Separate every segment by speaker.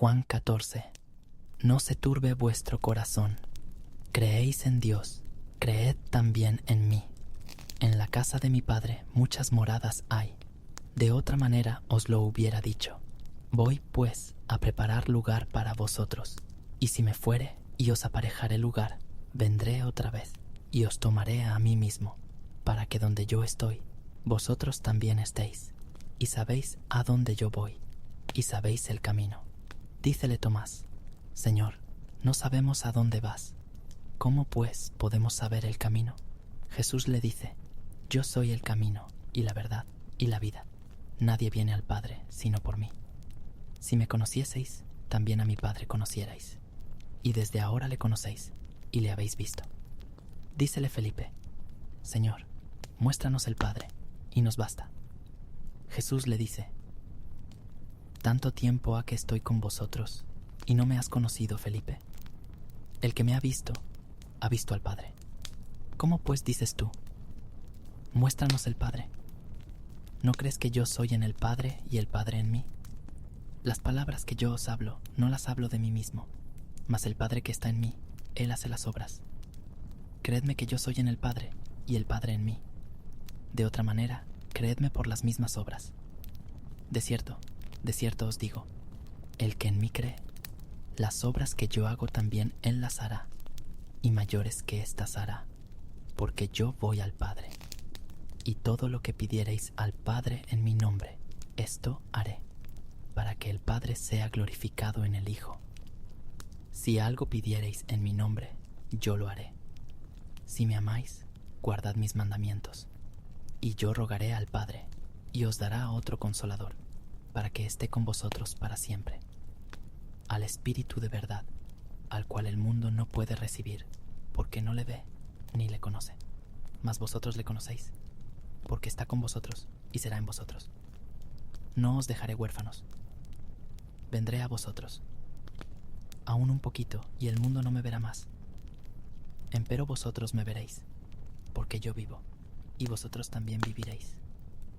Speaker 1: Juan 14. No se turbe vuestro corazón. Creéis en Dios, creed también en mí. En la casa de mi Padre muchas moradas hay. De otra manera os lo hubiera dicho. Voy, pues, a preparar lugar para vosotros. Y si me fuere y os aparejaré lugar, vendré otra vez y os tomaré a mí mismo, para que donde yo estoy, vosotros también estéis. Y sabéis a dónde yo voy, y sabéis el camino. Dícele Tomás: Señor, no sabemos a dónde vas. ¿Cómo pues podemos saber el camino? Jesús le dice: Yo soy el camino, y la verdad, y la vida. Nadie viene al Padre sino por mí. Si me conocieseis, también a mi Padre conocierais. Y desde ahora le conocéis, y le habéis visto. Dícele Felipe: Señor, muéstranos el Padre, y nos basta. Jesús le dice: Tanto tiempo ha que estoy con vosotros, y no me has conocido, Felipe. El que me ha visto al Padre. ¿Cómo pues dices tú: Muéstranos el Padre? ¿No crees que yo soy en el Padre y el Padre en mí? Las palabras que yo os hablo, no las hablo de mí mismo, mas el Padre que está en mí, Él hace las obras. Creedme que yo soy en el Padre y el Padre en mí. De otra manera, creedme por las mismas obras. De cierto os digo, el que en mí cree, las obras que yo hago también Él las hará, y mayores que éstas hará, porque yo voy al Padre. Y todo lo que pidiereis al Padre en mi nombre, esto haré, para que el Padre sea glorificado en el Hijo. Si algo pidiereis en mi nombre, yo lo haré. Si me amáis, guardad mis mandamientos. Y yo rogaré al Padre, y os dará otro Consolador, para que esté con vosotros para siempre. Al Espíritu de verdad, al cual el mundo no puede recibir, porque no le ve ni le conoce. Mas vosotros le conocéis, porque está con vosotros y será en vosotros. No os dejaré huérfanos. Vendré a vosotros. Aún un poquito, y el mundo no me verá más. Empero vosotros me veréis, porque yo vivo, y vosotros también viviréis.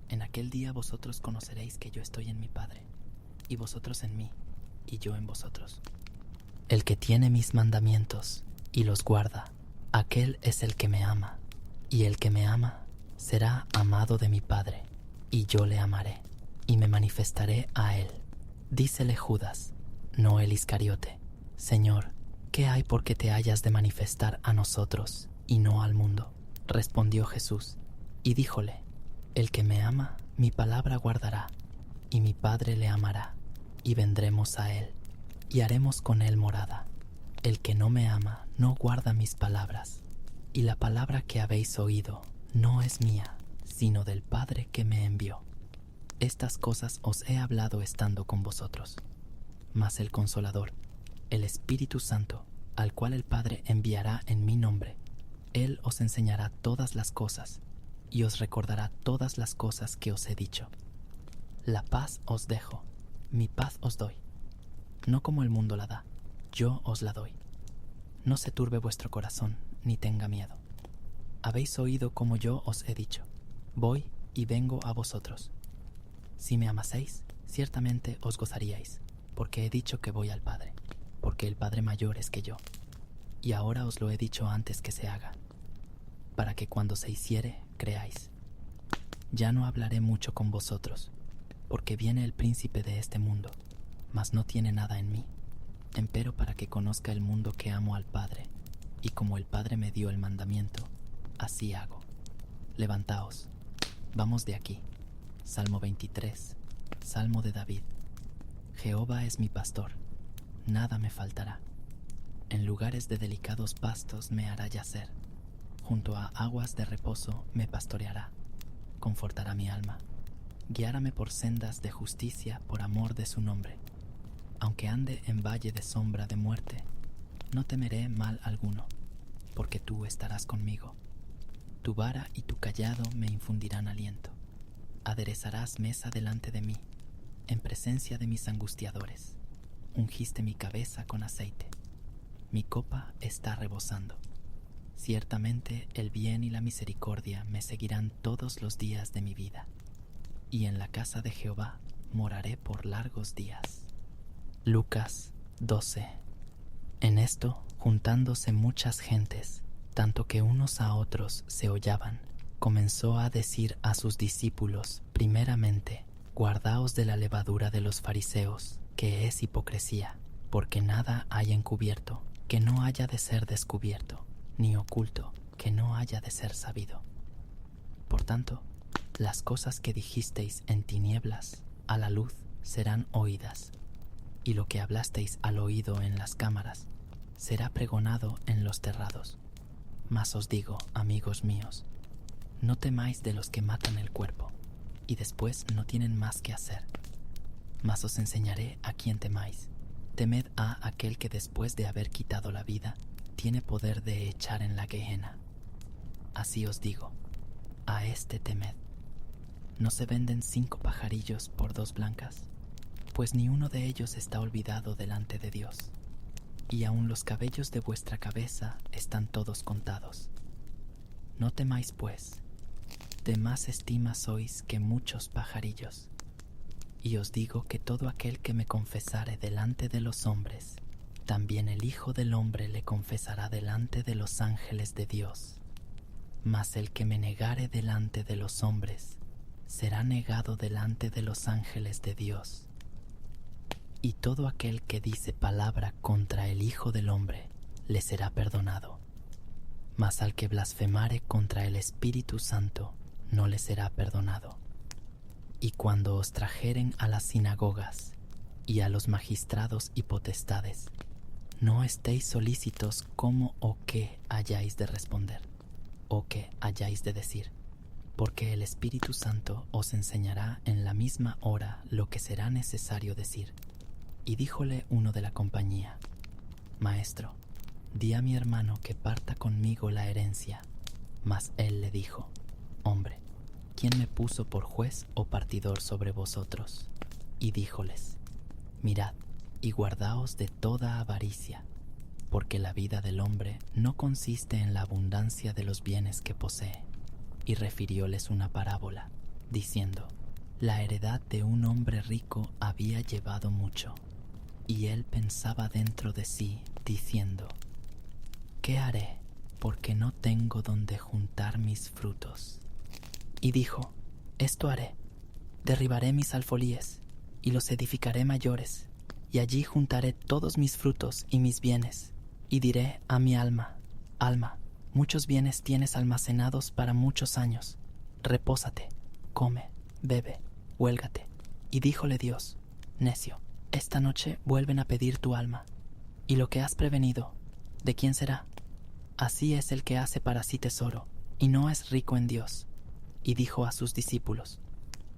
Speaker 1: En aquel día vosotros conoceréis que yo estoy en mi Padre, y vosotros en mí, y yo en vosotros. El que tiene mis mandamientos y los guarda, aquel es el que me ama, y el que me ama será amado de mi Padre, y yo le amaré, y me manifestaré a él. Dícele Judas, no el Iscariote: Señor, ¿qué hay por qué te hayas de manifestar a nosotros y no al mundo? Respondió Jesús, y díjole: El que me ama, mi palabra guardará, y mi Padre le amará, y vendremos a él, y haremos con él morada. El que no me ama no guarda mis palabras, y la palabra que habéis oído no es mía, sino del Padre que me envió. Estas cosas os he hablado estando con vosotros. Mas el Consolador, el Espíritu Santo, al cual el Padre enviará en mi nombre, Él os enseñará todas las cosas, y os recordará todas las cosas que os he dicho. La paz os dejo, mi paz os doy. No como el mundo la da, yo os la doy. No se turbe vuestro corazón, ni tenga miedo. Habéis oído como yo os he dicho: Voy y vengo a vosotros. Si me amaseis, ciertamente os gozaríais, porque he dicho que voy al Padre, porque el Padre mayor es que yo. Y ahora os lo he dicho antes que se haga, para que cuando se hiciere, creáis. Ya no hablaré mucho con vosotros, porque viene el príncipe de este mundo, mas no tiene nada en mí. Empero para que conozca el mundo que amo al Padre, y como el Padre me dio el mandamiento, así hago. Levantaos, vamos de aquí. Salmo 23, Salmo de David. Jehová es mi pastor, nada me faltará. En lugares de delicados pastos me hará yacer, junto a aguas de reposo me pastoreará. Confortará mi alma, guiárame por sendas de justicia por amor de su nombre. Aunque ande en valle de sombra de muerte, no temeré mal alguno, porque tú estarás conmigo. Tu vara y tu cayado me infundirán aliento. Aderezarás mesa delante de mí, en presencia de mis angustiadores. Ungiste mi cabeza con aceite. Mi copa está rebosando. Ciertamente el bien y la misericordia me seguirán todos los días de mi vida, y en la casa de Jehová moraré por largos días. Lucas 12. En esto, juntándose muchas gentes, tanto que unos a otros se hollaban, comenzó a decir a sus discípulos, primeramente, guardaos de la levadura de los fariseos, que es hipocresía, porque nada hay encubierto, que no haya de ser descubierto, ni oculto, que no haya de ser sabido. Por tanto, las cosas que dijisteis en tinieblas, a la luz serán oídas, y lo que hablasteis al oído en las cámaras, será pregonado en los terrados. Mas os digo, amigos míos, no temáis de los que matan el cuerpo, y después no tienen más que hacer. Mas os enseñaré a quién temáis. Temed a aquel que después de haber quitado la vida, tiene poder de echar en la gehenna. Así os digo, a este temed. ¿No se venden 5 pajarillos por 2 blancas? Pues ni uno de ellos está olvidado delante de Dios. Y aun los cabellos de vuestra cabeza están todos contados. No temáis pues, de más estima sois que muchos pajarillos. Y os digo que todo aquel que me confesare delante de los hombres, también el Hijo del Hombre le confesará delante de los ángeles de Dios. Mas el que me negare delante de los hombres, será negado delante de los ángeles de Dios. Y todo aquel que dice palabra contra el Hijo del Hombre, le será perdonado. Mas al que blasfemare contra el Espíritu Santo, no le será perdonado. Y cuando os trajeren a las sinagogas y a los magistrados y potestades, no estéis solícitos cómo o qué hayáis de responder, o qué hayáis de decir, porque el Espíritu Santo os enseñará en la misma hora lo que será necesario decir. Y díjole uno de la compañía, Maestro, di a mi hermano que parta conmigo la herencia. Mas él le dijo, Hombre, ¿quién me puso por juez o partidor sobre vosotros? Y díjoles, Mirad y guardaos de toda avaricia, porque la vida del hombre no consiste en la abundancia de los bienes que posee. Y refirióles una parábola, diciendo, La heredad de un hombre rico había llevado mucho, y él pensaba dentro de sí, diciendo, ¿qué haré, porque no tengo donde juntar mis frutos? Y dijo, Esto haré, derribaré mis alfolíes, y los edificaré mayores, y allí juntaré todos mis frutos y mis bienes, y diré a mi alma, Alma, muchos bienes tienes almacenados para muchos años, repósate, come, bebe, huélgate. Y díjole Dios, Necio, esta noche vuelven a pedir tu alma, y lo que has prevenido, ¿de quién será? Así es el que hace para sí tesoro, y no es rico en Dios. Y dijo a sus discípulos,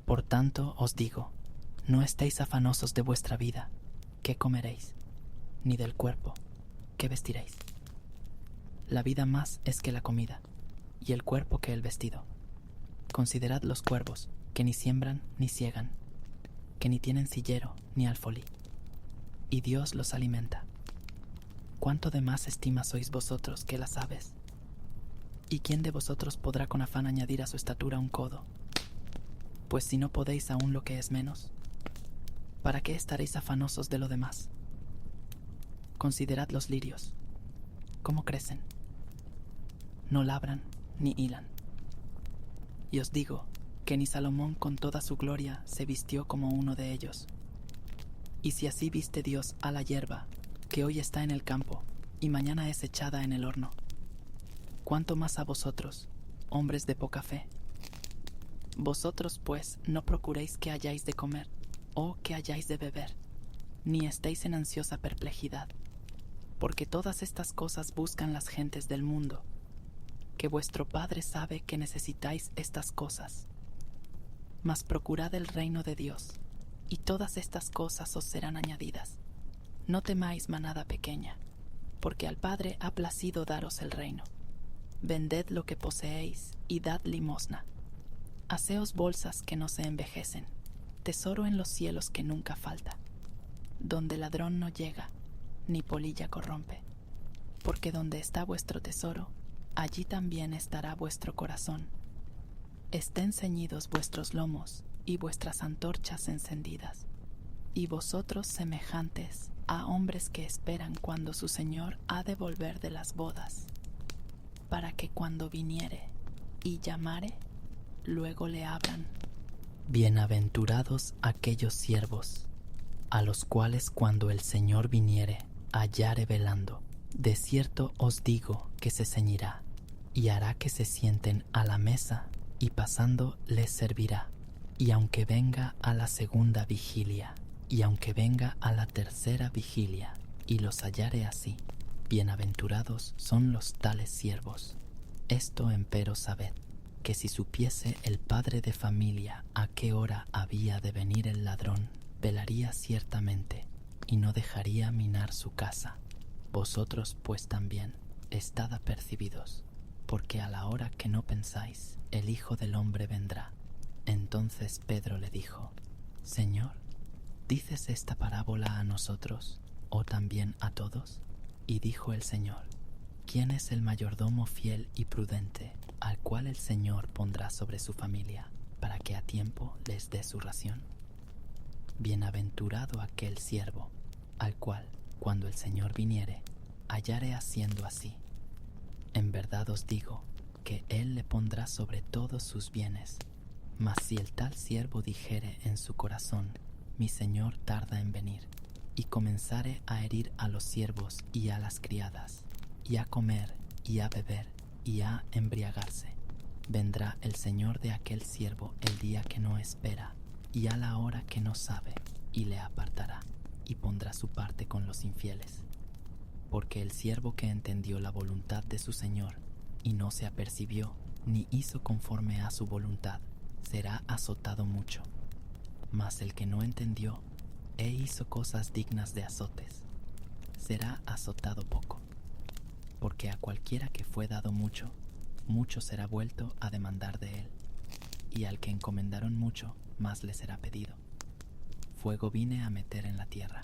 Speaker 1: Por tanto os digo, no estéis afanosos de vuestra vida, ¿qué comeréis? Ni del cuerpo, ¿qué vestiréis? La vida más es que la comida, y el cuerpo que el vestido. Considerad los cuervos, que ni siembran ni siegan, que ni tienen cillero ni alfolí, y Dios los alimenta. ¿Cuánto de más estima sois vosotros que las aves? ¿Y quién de vosotros podrá con afán añadir a su estatura un codo? Pues si no podéis aún lo que es menos, ¿para qué estaréis afanosos de lo demás? Considerad los lirios, cómo crecen. No labran ni hilan. Y os digo que ni Salomón con toda su gloria se vistió como uno de ellos. Y si así viste Dios a la hierba, que hoy está en el campo y mañana es echada en el horno, ¿cuánto más a vosotros, hombres de poca fe? Vosotros pues no procuréis que hayáis de comer o que hayáis de beber, ni estéis en ansiosa perplejidad, porque todas estas cosas buscan las gentes del mundo, que vuestro Padre sabe que necesitáis estas cosas. Mas procurad el reino de Dios, y todas estas cosas os serán añadidas. No temáis, manada pequeña, porque al Padre ha placido daros el reino. Vended lo que poseéis y dad limosna. Haceos bolsas que no se envejecen, tesoro en los cielos que nunca falta, donde ladrón no llega, ni polilla corrompe. Porque donde está vuestro tesoro, allí también estará vuestro corazón. Estén ceñidos vuestros lomos y vuestras antorchas encendidas. y vosotros semejantes a hombres que esperan cuando su Señor ha de volver de las bodas, para que cuando viniere y llamare, luego le abran. Bienaventurados aquellos siervos, a los cuales cuando el Señor viniere hallare velando. De cierto os digo que se ceñirá, y hará que se sienten a la mesa, y pasando les servirá. Y aunque venga a la segunda vigilia, y aunque venga a la tercera vigilia, y los hallare así, bienaventurados son los tales siervos. Esto empero sabed, que si supiese el padre de familia a qué hora había de venir el ladrón, velaría ciertamente, y no dejaría minar su casa. Vosotros pues también estad apercibidos, porque a la hora que no pensáis, el Hijo del Hombre vendrá. Entonces Pedro le dijo: Señor, ¿dices esta parábola a nosotros, o también a todos? Y dijo el Señor: ¿Quién es el mayordomo fiel y prudente, al cual el Señor pondrá sobre su familia, para que a tiempo les dé su ración? Bienaventurado aquel siervo, al cual, cuando el Señor viniere, hallare haciendo así. En verdad os digo, que Él le pondrá sobre todos sus bienes. Mas si el tal siervo dijere en su corazón: mi Señor tarda en venir, y comenzare a herir a los siervos y a las criadas, y a comer, y a beber, y a embriagarse, vendrá el Señor de aquel siervo el día que no espera, y a la hora que no sabe, y le apartará, y pondrá su parte con los infieles. Porque el siervo que entendió la voluntad de su Señor, y no se apercibió, ni hizo conforme a su voluntad, será azotado mucho. Mas el que no entendió, e hizo cosas dignas de azotes, será azotado poco. Porque a cualquiera que fue dado mucho, mucho será vuelto a demandar de él. Y al que encomendaron mucho, más le será pedido. Fuego vine a meter en la tierra.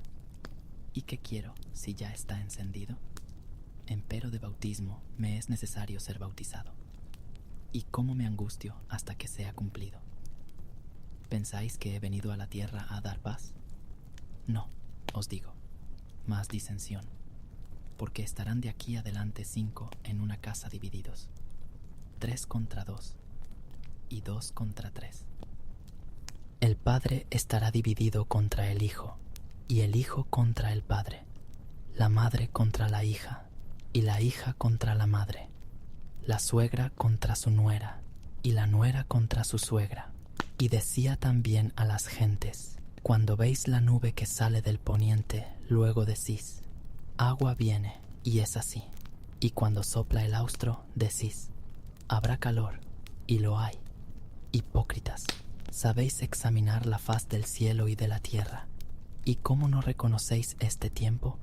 Speaker 1: ¿Y qué quiero si ya está encendido? Empero de bautismo me es necesario ser bautizado. ¿Y cómo me angustio hasta que sea cumplido? ¿Pensáis que he venido a la tierra a dar paz? No, os digo, mas disensión, porque estarán de aquí adelante 5 en una casa divididos, 3 contra 2, y 2 contra 3. El padre estará dividido contra el hijo, y el hijo contra el padre, la madre contra la hija, y la hija contra la madre, la suegra contra su nuera, y la nuera contra su suegra. Y decía también a las gentes: cuando veis la nube que sale del poniente, luego decís: agua viene, y es así. Y cuando sopla el austro, decís: habrá calor, y lo hay. Hipócritas, sabéis examinar la faz del cielo y de la tierra, ¿y cómo no reconocéis este tiempo?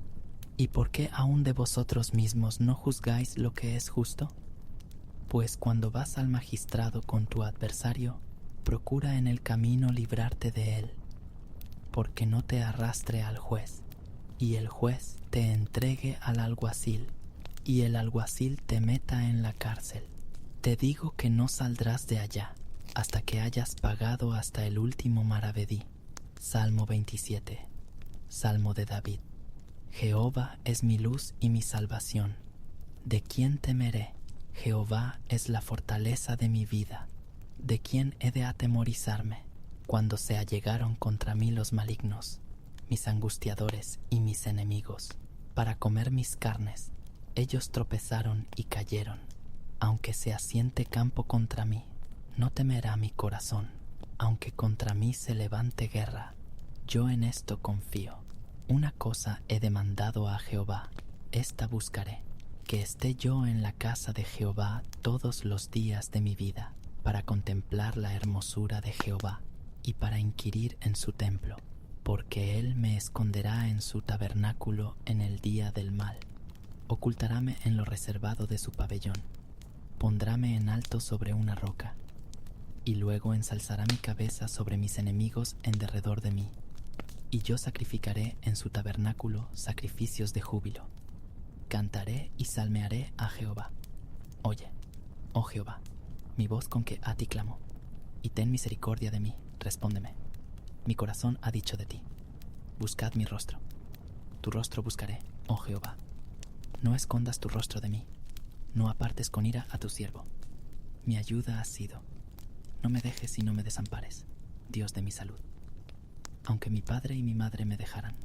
Speaker 1: ¿Y por qué aún de vosotros mismos no juzgáis lo que es justo? Pues cuando vas al magistrado con tu adversario, procura en el camino librarte de él, porque no te arrastre al juez, y el juez te entregue al alguacil, y el alguacil te meta en la cárcel. Te digo que no saldrás de allá, hasta que hayas pagado hasta el último maravedí. Salmo 27. Salmo de David. Jehová es mi luz y mi salvación. ¿De quién temeré? Jehová es la fortaleza de mi vida. ¿De quién he de atemorizarme? Cuando se allegaron contra mí los malignos, mis angustiadores y mis enemigos, para comer mis carnes, ellos tropezaron y cayeron. Aunque se asiente campo contra mí, no temerá mi corazón. Aunque contra mí se levante guerra, yo en esto confío. Una cosa he demandado a Jehová, esta buscaré, que esté yo en la casa de Jehová todos los días de mi vida, para contemplar la hermosura de Jehová y para inquirir en su templo, porque él me esconderá en su tabernáculo en el día del mal, ocultaráme en lo reservado de su pabellón, pondráme en alto sobre una roca, y luego ensalzará mi cabeza sobre mis enemigos en derredor de mí, y yo sacrificaré en su tabernáculo sacrificios de júbilo. Cantaré y salmearé a Jehová. Oye, oh Jehová, mi voz con que a ti clamo, y ten misericordia de mí, respóndeme. Mi corazón ha dicho de ti: buscad mi rostro. Tu rostro buscaré, oh Jehová. No escondas tu rostro de mí, no apartes con ira a tu siervo. Mi ayuda has sido. No me dejes y no me desampares, Dios de mi salud. Aunque mi padre y mi madre me dejaran,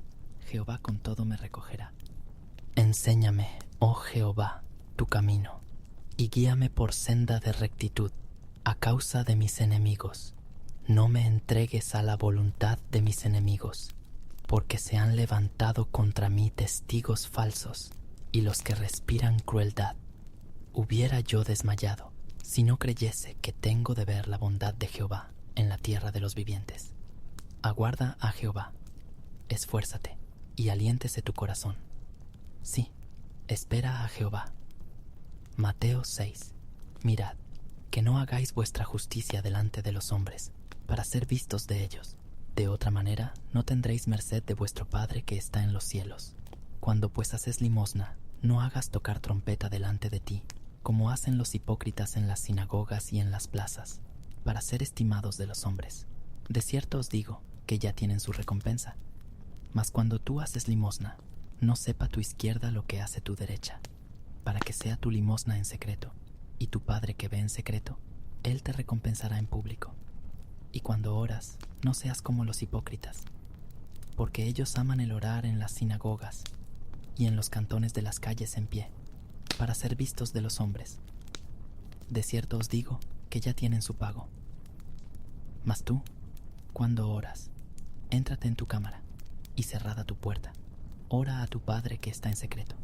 Speaker 1: Jehová con todo me recogerá. Enséñame, oh Jehová, tu camino, y guíame por senda de rectitud, a causa de mis enemigos. No me entregues a la voluntad de mis enemigos, porque se han levantado contra mí testigos falsos, y los que respiran crueldad. Hubiera yo desmayado, si no creyese que tengo de ver la bondad de Jehová en la tierra de los vivientes. Aguarda a Jehová, esfuérzate, y aliéntese tu corazón. Sí, espera a Jehová. Mateo 6. Mirad, que no hagáis vuestra justicia delante de los hombres, para ser vistos de ellos. De otra manera, no tendréis merced de vuestro Padre que está en los cielos. Cuando pues haces limosna, no hagas tocar trompeta delante de ti, como hacen los hipócritas en las sinagogas y en las plazas, para ser estimados de los hombres. De cierto os digo que ya tienen su recompensa. Mas cuando tú haces limosna, no sepa tu izquierda lo que hace tu derecha, para que sea tu limosna en secreto, y tu Padre que ve en secreto, Él te recompensará en público. Y cuando oras, no seas como los hipócritas, porque ellos aman el orar en las sinagogas y en los cantones de las calles en pie, para ser vistos de los hombres. De cierto os digo que ya tienen su pago. Mas tú, cuando oras, éntrate en tu cámara y cerrada tu puerta, ora a tu Padre que está en secreto.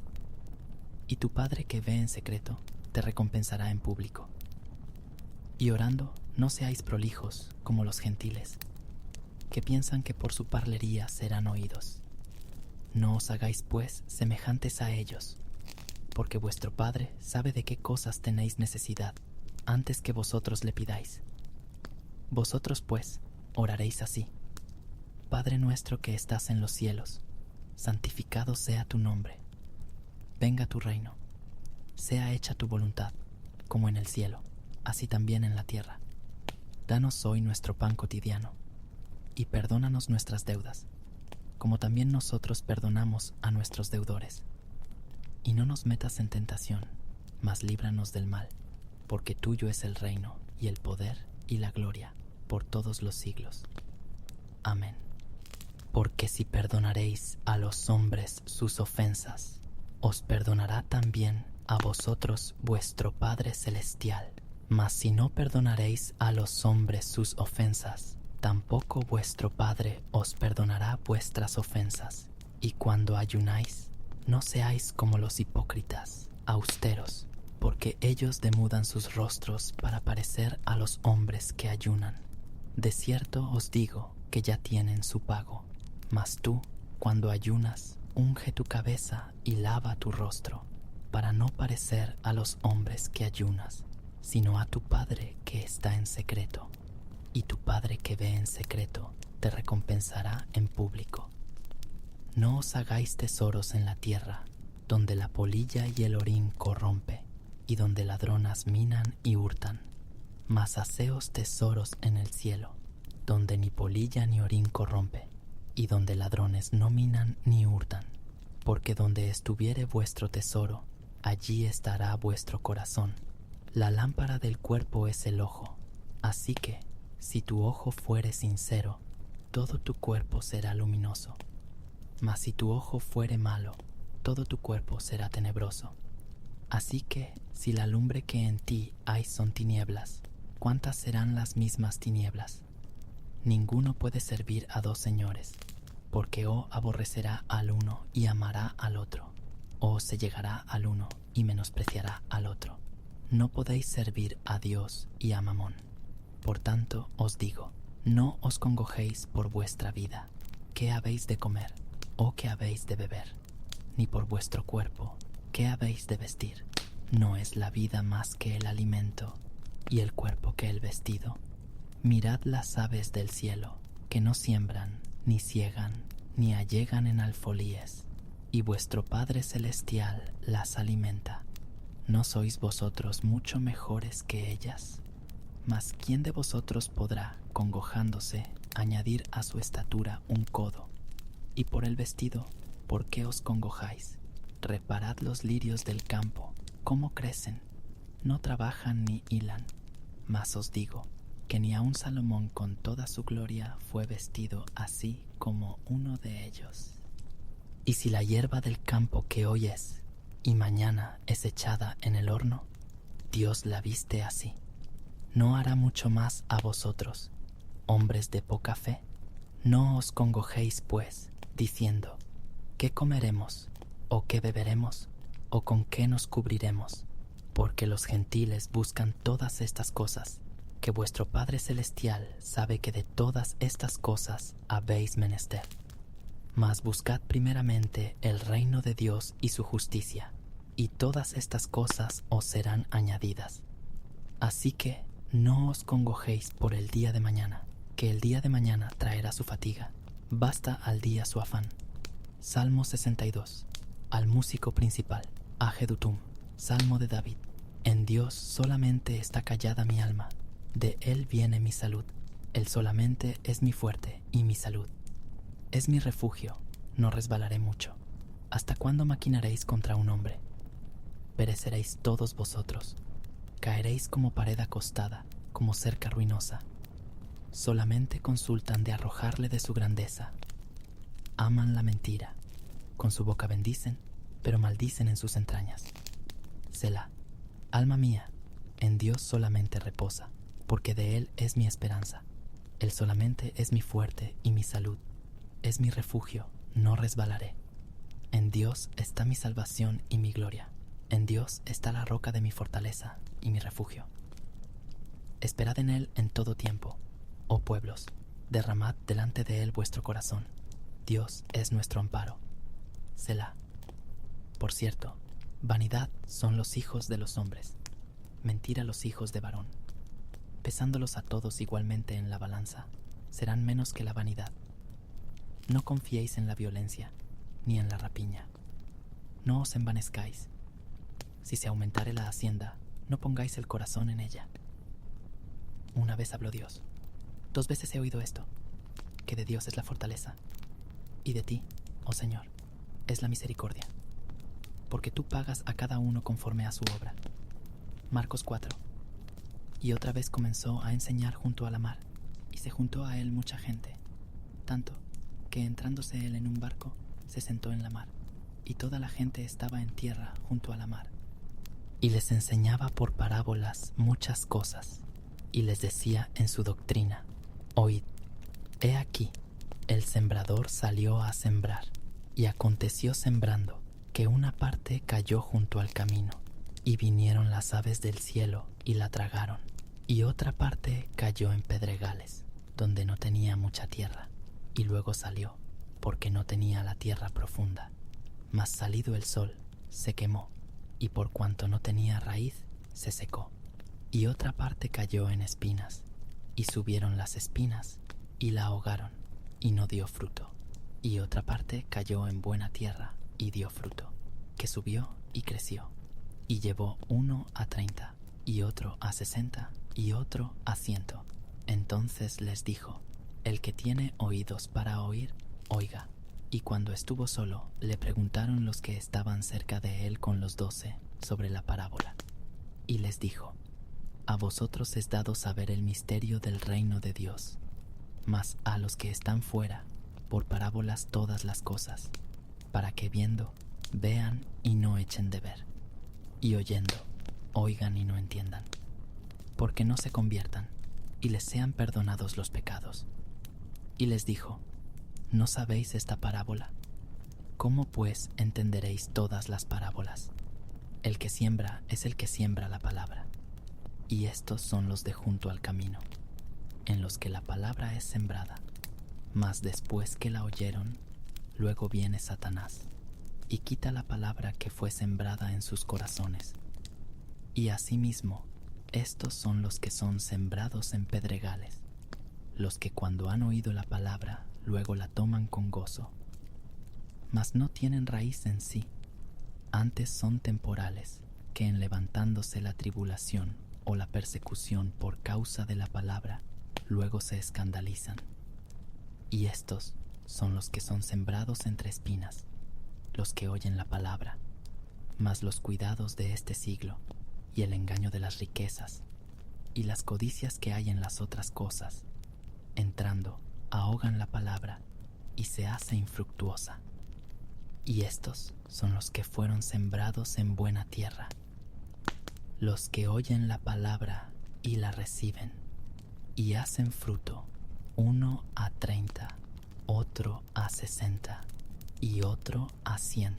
Speaker 1: Y tu Padre que ve en secreto te recompensará en público. Y orando, no seáis prolijos como los gentiles, que piensan que por su parlería serán oídos. No os hagáis, pues, semejantes a ellos, porque vuestro Padre sabe de qué cosas tenéis necesidad, antes que vosotros le pidáis. Vosotros, pues, oraréis así: Padre nuestro que estás en los cielos, santificado sea tu nombre. Venga tu reino. Sea hecha tu voluntad, como en el cielo, así también en la tierra. Danos hoy nuestro pan cotidiano, y perdónanos nuestras deudas, como también nosotros perdonamos a nuestros deudores. Y no nos metas en tentación, mas líbranos del mal, porque tuyo es el reino, y el poder, y la gloria, por todos los siglos. Amén. Porque si perdonaréis a los hombres sus ofensas, os perdonará también a vosotros vuestro Padre Celestial. Mas si no perdonaréis a los hombres sus ofensas, tampoco vuestro Padre os perdonará vuestras ofensas. Y cuando ayunáis, no seáis como los hipócritas, austeros, porque ellos demudan sus rostros para parecer a los hombres que ayunan. De cierto os digo que ya tienen su pago. Mas tú, cuando ayunas, unge tu cabeza y lava tu rostro, para no parecer a los hombres que ayunas, sino a tu Padre que está en secreto. Y tu Padre que ve en secreto te recompensará en público. No os hagáis tesoros en la tierra, donde la polilla y el orín corrompe, y donde ladronas minan y hurtan. Mas haceos tesoros en el cielo, donde ni polilla ni orín corrompe, y donde ladrones no minan ni hurtan. Porque donde estuviere vuestro tesoro, allí estará vuestro corazón. La lámpara del cuerpo es el ojo. Así que, si tu ojo fuere sincero, todo tu cuerpo será luminoso. Mas si tu ojo fuere malo, todo tu cuerpo será tenebroso. Así que, si la lumbre que en ti hay son tinieblas, ¿cuántas serán las mismas tinieblas? Ninguno puede servir a dos señores, porque o aborrecerá al uno y amará al otro, o se llegará al uno y menospreciará al otro. No podéis servir a Dios y a Mamón. Por tanto os digo, no os congojéis por vuestra vida, qué habéis de comer o qué habéis de beber, ni por vuestro cuerpo, qué habéis de vestir. ¿No es la vida más que el alimento y el cuerpo que el vestido? Mirad las aves del cielo, que no siembran, ni siegan, ni allegan en alfolíes, y vuestro Padre Celestial las alimenta. ¿No sois vosotros mucho mejores que ellas? Mas ¿quién de vosotros podrá, congojándose, añadir a su estatura un codo? Y por el vestido, ¿por qué os congojáis? Reparad los lirios del campo, cómo crecen, no trabajan ni hilan. Mas os digo que ni aun Salomón con toda su gloria fue vestido así como uno de ellos. Y si la hierba del campo que hoy es y mañana es echada en el horno, Dios la viste así, ¿no hará mucho más a vosotros, hombres de poca fe? No os congojéis, pues, diciendo, ¿qué comeremos? ¿O qué beberemos? ¿O con qué nos cubriremos? Porque los gentiles buscan todas estas cosas, que vuestro Padre Celestial sabe que de todas estas cosas habéis menester. Mas buscad primeramente el reino de Dios y su justicia, y todas estas cosas os serán añadidas. Así que no os congojéis por el día de mañana, que el día de mañana traerá su fatiga. Basta al día su afán. Salmo 62. Al músico principal, a Jedutum. Salmo de David. En Dios solamente está callada mi alma, de Él viene mi salud. Él solamente es mi fuerte y mi salud. Es mi refugio, no resbalaré mucho. ¿Hasta cuándo maquinaréis contra un hombre? Pereceréis todos vosotros. Caeréis como pared acostada, como cerca ruinosa. Solamente consultan de arrojarle de su grandeza. Aman la mentira. Con su boca bendicen, pero maldicen en sus entrañas. Selah. Alma mía, en Dios solamente reposa, porque de Él es mi esperanza. Él solamente es mi fuerte y mi salud. Es mi refugio, no resbalaré. En Dios está mi salvación y mi gloria. En Dios está la roca de mi fortaleza y mi refugio. Esperad en Él en todo tiempo, oh pueblos, derramad delante de Él vuestro corazón. Dios es nuestro amparo. Selah. Por cierto, vanidad son los hijos de los hombres, mentira los hijos de varón. Pesándolos a todos igualmente en la balanza, serán menos que la vanidad. No confiéis en la violencia, ni en la rapiña. No os envanezcáis. Si se aumentare la hacienda, no pongáis el corazón en ella. Una vez habló Dios. 2 veces he oído esto, que de Dios es la fortaleza, y de ti, oh Señor, es la misericordia, porque tú pagas a cada uno conforme a su obra. Marcos 4. Y otra vez comenzó a enseñar junto a la mar, y se juntó a él mucha gente, tanto que entrándose él en un barco, se sentó en la mar, y toda la gente estaba en tierra junto a la mar. Y les enseñaba por parábolas muchas cosas, y les decía en su doctrina, oíd, he aquí, el sembrador salió a sembrar, y aconteció sembrando, que una parte cayó junto al camino, y vinieron las aves del cielo y la tragaron, y otra parte cayó en pedregales, donde no tenía mucha tierra, y luego salió, porque no tenía la tierra profunda. Mas salido el sol, se quemó, y por cuanto no tenía raíz, se secó. Y otra parte cayó en espinas, y subieron las espinas, y la ahogaron, y no dio fruto. Y otra parte cayó en buena tierra, y dio fruto, que subió y creció, y llevó 1 a 30, y otro a 60, y otro a 100. Entonces les dijo, el que tiene oídos para oír, oiga. Y cuando estuvo solo, le preguntaron los que estaban cerca de él con los 12 sobre la parábola. Y les dijo, a vosotros es dado saber el misterio del reino de Dios, mas a los que están fuera, por parábolas todas las cosas, para que viendo, vean y no echen de ver, y oyendo, oigan y no entiendan, porque no se conviertan, y les sean perdonados los pecados. Y les dijo, ¿no sabéis esta parábola? ¿Cómo pues entenderéis todas las parábolas? El que siembra es el que siembra la palabra. Y estos son los de junto al camino, en los que la palabra es sembrada. Mas después que la oyeron, luego viene Satanás, y quita la palabra que fue sembrada en sus corazones. Y asimismo, estos son los que son sembrados en pedregales, los que cuando han oído la palabra, luego la toman con gozo, mas no tienen raíz en sí, antes son temporales, que en levantándose la tribulación o la persecución por causa de la palabra, luego se escandalizan. Y estos son los que son sembrados entre espinas, los que oyen la palabra, mas los cuidados de este siglo y el engaño de las riquezas y las codicias que hay en las otras cosas, entrando, ahogan la palabra y se hace infructuosa. Y estos son los que fueron sembrados en buena tierra, los que oyen la palabra y la reciben, y hacen fruto, uno a 30, otro a 60, y otro a 100.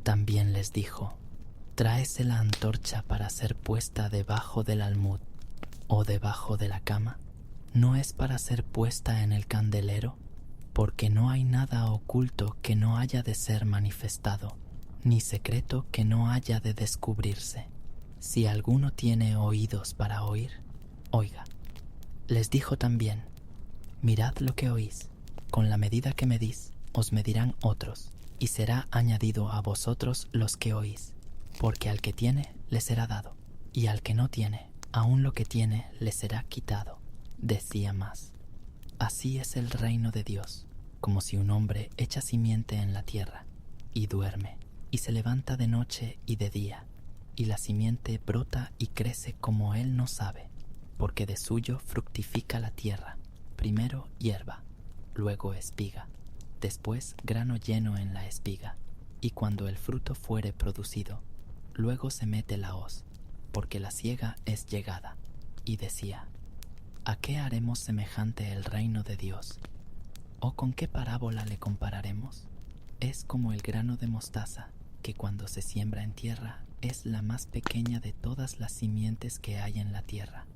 Speaker 1: También les dijo: tráese la antorcha para ser puesta debajo del almud o debajo de la cama. ¿No es para ser puesta en el candelero? Porque no hay nada oculto que no haya de ser manifestado, ni secreto que no haya de descubrirse. Si alguno tiene oídos para oír, oiga. Les dijo también: mirad lo que oís, con la medida que medís, os medirán otros, y será añadido a vosotros los que oís. Porque al que tiene, le será dado, y al que no tiene, aun lo que tiene, le será quitado. Decía más: así es el reino de Dios, como si un hombre echa simiente en la tierra, y duerme, y se levanta de noche y de día, y la simiente brota y crece como él no sabe, porque de suyo fructifica la tierra, primero hierba, luego espiga, después grano lleno en la espiga, y cuando el fruto fuere producido, luego se mete la hoz, porque la siega es llegada. Y decía: ¿a qué haremos semejante el reino de Dios? ¿O con qué parábola le compararemos? Es como el grano de mostaza, que cuando se siembra en tierra es la más pequeña de todas las simientes que hay en la tierra.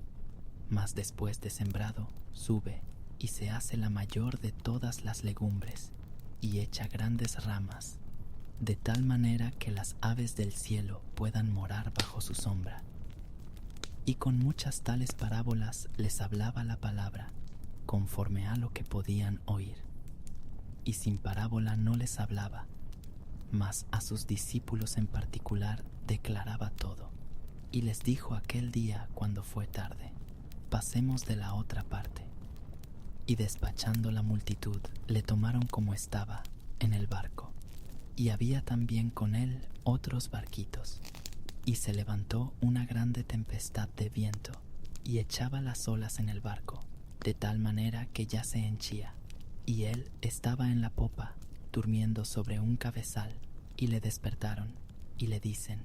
Speaker 1: Mas después de sembrado, sube y se hace la mayor de todas las legumbres, y echa grandes ramas, de tal manera que las aves del cielo puedan morar bajo su sombra. Y con muchas tales parábolas les hablaba la palabra, conforme a lo que podían oír. Y sin parábola no les hablaba, mas a sus discípulos en particular declaraba todo. Y les dijo aquel día cuando fue tarde: pasemos de la otra parte. Y despachando la multitud, le tomaron como estaba, en el barco. Y había también con él otros barquitos. Y se levantó una grande tempestad de viento, y echaba las olas en el barco, de tal manera que ya se henchía. Y él estaba en la popa, durmiendo sobre un cabezal, y le despertaron, y le dicen: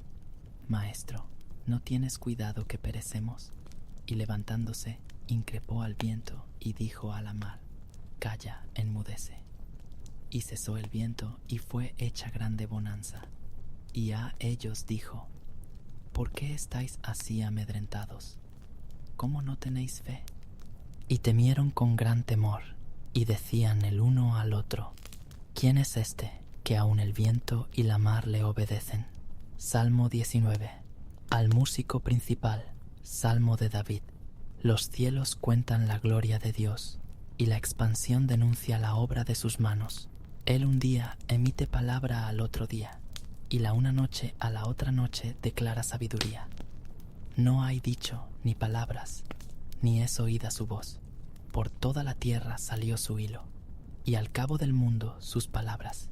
Speaker 1: Maestro, ¿no tienes cuidado que perecemos? Y levantándose, increpó al viento, y dijo a la mar: Calla, enmudece. Y cesó el viento, y fue hecha grande bonanza. Y a ellos dijo: ¿por qué estáis así amedrentados? ¿Cómo no tenéis fe? Y temieron con gran temor, y decían el uno al otro: ¿quién es este, que aun el viento y la mar le obedecen? Salmo 19. Al músico principal, Salmo de David. Los cielos cuentan la gloria de Dios, y la expansión denuncia la obra de sus manos. Él un día emite palabra al otro día, y la una noche a la otra noche declara sabiduría. No hay dicho ni palabras, ni es oída su voz. Por toda la tierra salió su hilo, y al cabo del mundo sus palabras.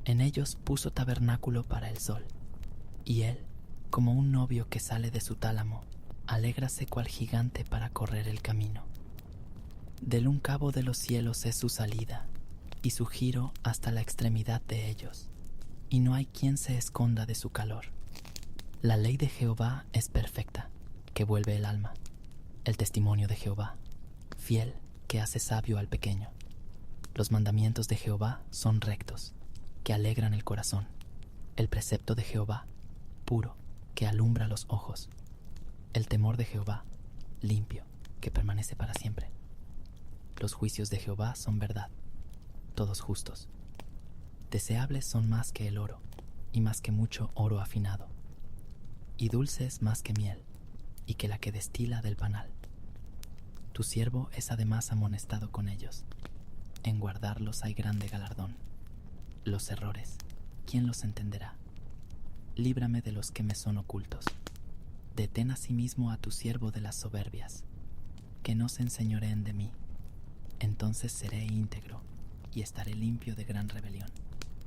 Speaker 1: En ellos puso tabernáculo para el sol, y él, como un novio que sale de su tálamo, alégrase cual gigante para correr el camino. Del un cabo de los cielos es su salida, y su giro hasta la extremidad de ellos, y no hay quien se esconda de su calor. La ley de Jehová es perfecta, que vuelve el alma. El testimonio de Jehová, fiel, que hace sabio al pequeño. Los mandamientos de Jehová son rectos, que alegran el corazón. El precepto de Jehová, puro, que alumbra los ojos. El temor de Jehová, limpio, que permanece para siempre. Los juicios de Jehová son verdad, todos justos. Deseables son más que el oro, y más que mucho oro afinado, y dulces más que miel, y que la que destila del panal. Tu siervo es además amonestado con ellos. En guardarlos hay grande galardón. Los errores, ¿quién los entenderá? Líbrame de los que me son ocultos. Detén asimismo a tu siervo de las soberbias, que no se enseñoreen de mí. Entonces seré íntegro, y estaré limpio de gran rebelión.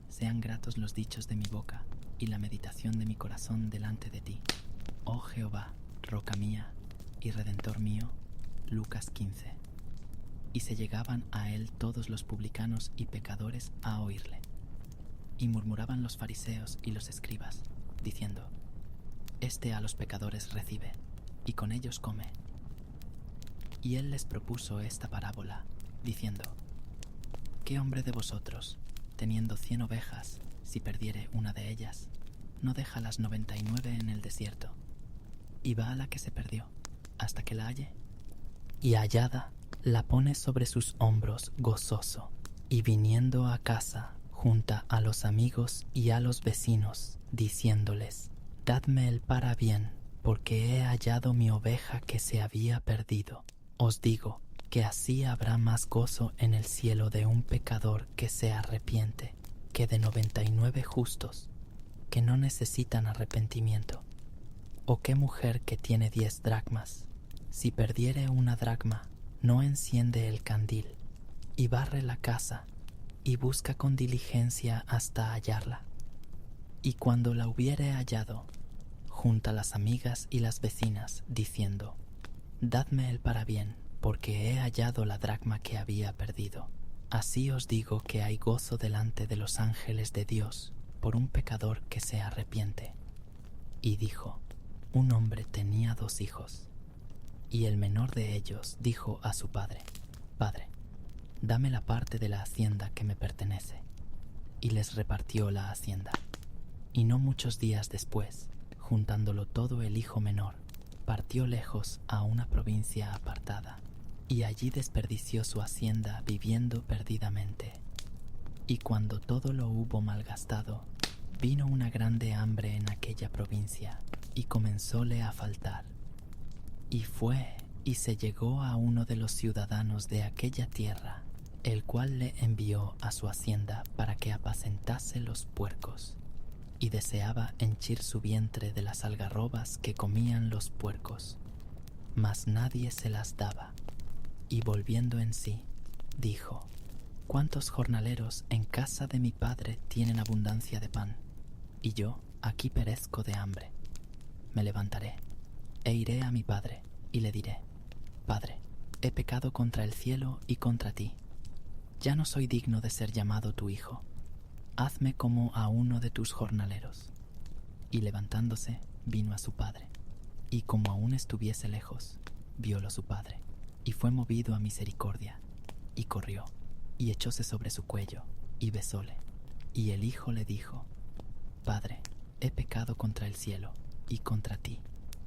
Speaker 1: Sean gratos los dichos de mi boca y la meditación de mi corazón delante de ti, oh Jehová, roca mía y redentor mío. Lucas 15. Y se llegaban a él todos los publicanos y pecadores a oírle. Y murmuraban los fariseos y los escribas, diciendo: Este a los pecadores recibe, y con ellos come. Y él les propuso esta parábola, diciendo: ¿Qué hombre de vosotros, teniendo 100 ovejas, si perdiere una de ellas, no deja las 99 en el desierto, y va a la que se perdió, hasta que la halle? Y hallada, la pone sobre sus hombros gozoso, y viniendo a casa, junta a los amigos y a los vecinos, diciéndoles: Dadme el parabién, porque he hallado mi oveja que se había perdido. Os digo que así habrá más gozo en el cielo de un pecador que se arrepiente, que de 99 justos, que no necesitan arrepentimiento. ¿O qué mujer que tiene 10 dracmas, si perdiere una dracma, no enciende el candil, y barre la casa, y busca con diligencia hasta hallarla? Y cuando la hubiere hallado, junta las amigas y las vecinas, diciendo: Dadme el parabién, porque he hallado la dracma que había perdido. Así os digo que hay gozo delante de los ángeles de Dios por un pecador que se arrepiente. Y dijo: Un hombre tenía 2 hijos, y el menor de ellos dijo a su padre: Padre, dame la parte de la hacienda que me pertenece. Y les repartió la hacienda. Y no muchos días después, juntándolo todo el hijo menor, partió lejos a una provincia apartada, y allí desperdició su hacienda viviendo perdidamente. Y cuando todo lo hubo malgastado, vino una grande hambre en aquella provincia, y comenzóle a faltar. Y fue y se llegó a uno de los ciudadanos de aquella tierra, el cual le envió a su hacienda para que apacentase los puercos, y deseaba henchir su vientre de las algarrobas que comían los puercos, mas nadie se las daba. Y volviendo en sí, dijo: ¿Cuántos jornaleros en casa de mi padre tienen abundancia de pan? Y yo aquí perezco de hambre. Me levantaré, e iré a mi padre, y le diré: Padre, he pecado contra el cielo y contra ti. Ya no soy digno de ser llamado tu hijo. Hazme como a uno de tus jornaleros. Y levantándose, vino a su padre. Y como aún estuviese lejos, viólo su padre, y fue movido a misericordia, y corrió, y echóse sobre su cuello, y besóle. Y el hijo le dijo: Padre, he pecado contra el cielo y contra ti,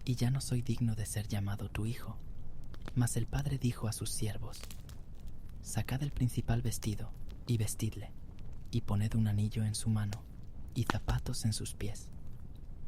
Speaker 1: y ya no soy digno de ser llamado tu hijo. Mas el padre dijo a sus siervos: Sacad el principal vestido, y vestidle, y poned un anillo en su mano, y zapatos en sus pies.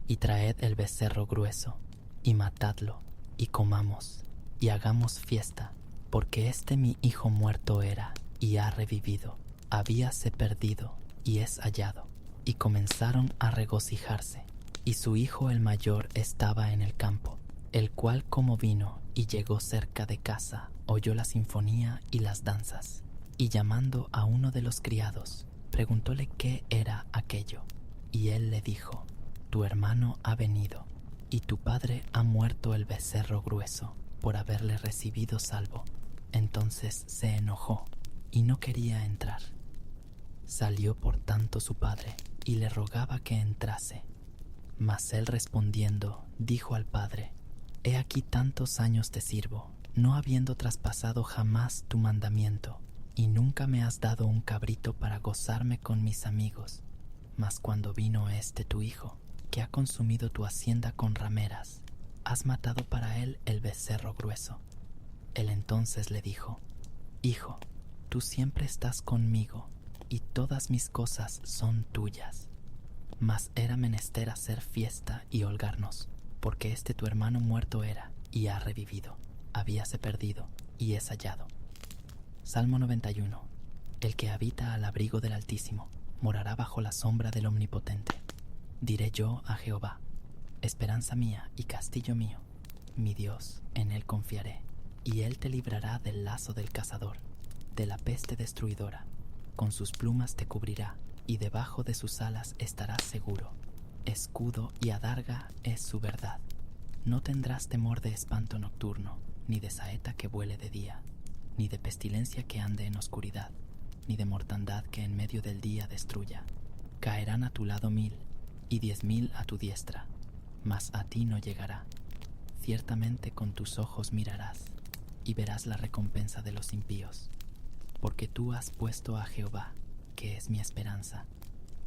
Speaker 1: Y traed el becerro grueso, y matadlo, y comamos, y hagamos fiesta, porque este mi hijo muerto era, y ha revivido, habíase perdido, y es hallado. Y comenzaron a regocijarse. Y su hijo el mayor estaba en el campo, el cual como vino y llegó cerca de casa, oyó la sinfonía y las danzas, y llamando a uno de los criados, preguntóle qué era aquello. Y él le dijo: Tu hermano ha venido, y tu padre ha muerto el becerro grueso, por haberle recibido salvo. Entonces se enojó, y no quería entrar. Salió por tanto su padre, y le rogaba que entrase. Mas él respondiendo, dijo al padre: He aquí tantos años te sirvo, no habiendo traspasado jamás tu mandamiento, y nunca me has dado un cabrito para gozarme con mis amigos. Mas cuando vino este tu hijo, que ha consumido tu hacienda con rameras, has matado para él el becerro grueso. Él entonces le dijo: Hijo, tú siempre estás conmigo, y todas mis cosas son tuyas. Mas era menester hacer fiesta y holgarnos, porque este tu hermano muerto era, y ha revivido, habíase perdido, y es hallado. Salmo 91. El que habita al abrigo del Altísimo, morará bajo la sombra del Omnipotente. Diré yo a Jehová: esperanza mía y castillo mío, mi Dios, en él confiaré, y él te librará del lazo del cazador, de la peste destruidora. con sus plumas te cubrirá, y debajo de sus alas estarás seguro. Escudo y adarga es su verdad. No tendrás temor de espanto nocturno, ni de saeta que vuele de día, ni de pestilencia que ande en oscuridad, ni de mortandad que en medio del día destruya. Caerán a tu lado 1000, y 10.000 a tu diestra, mas a ti no llegará. Ciertamente con tus ojos mirarás, y verás la recompensa de los impíos. Porque tú has puesto a Jehová, que es mi esperanza,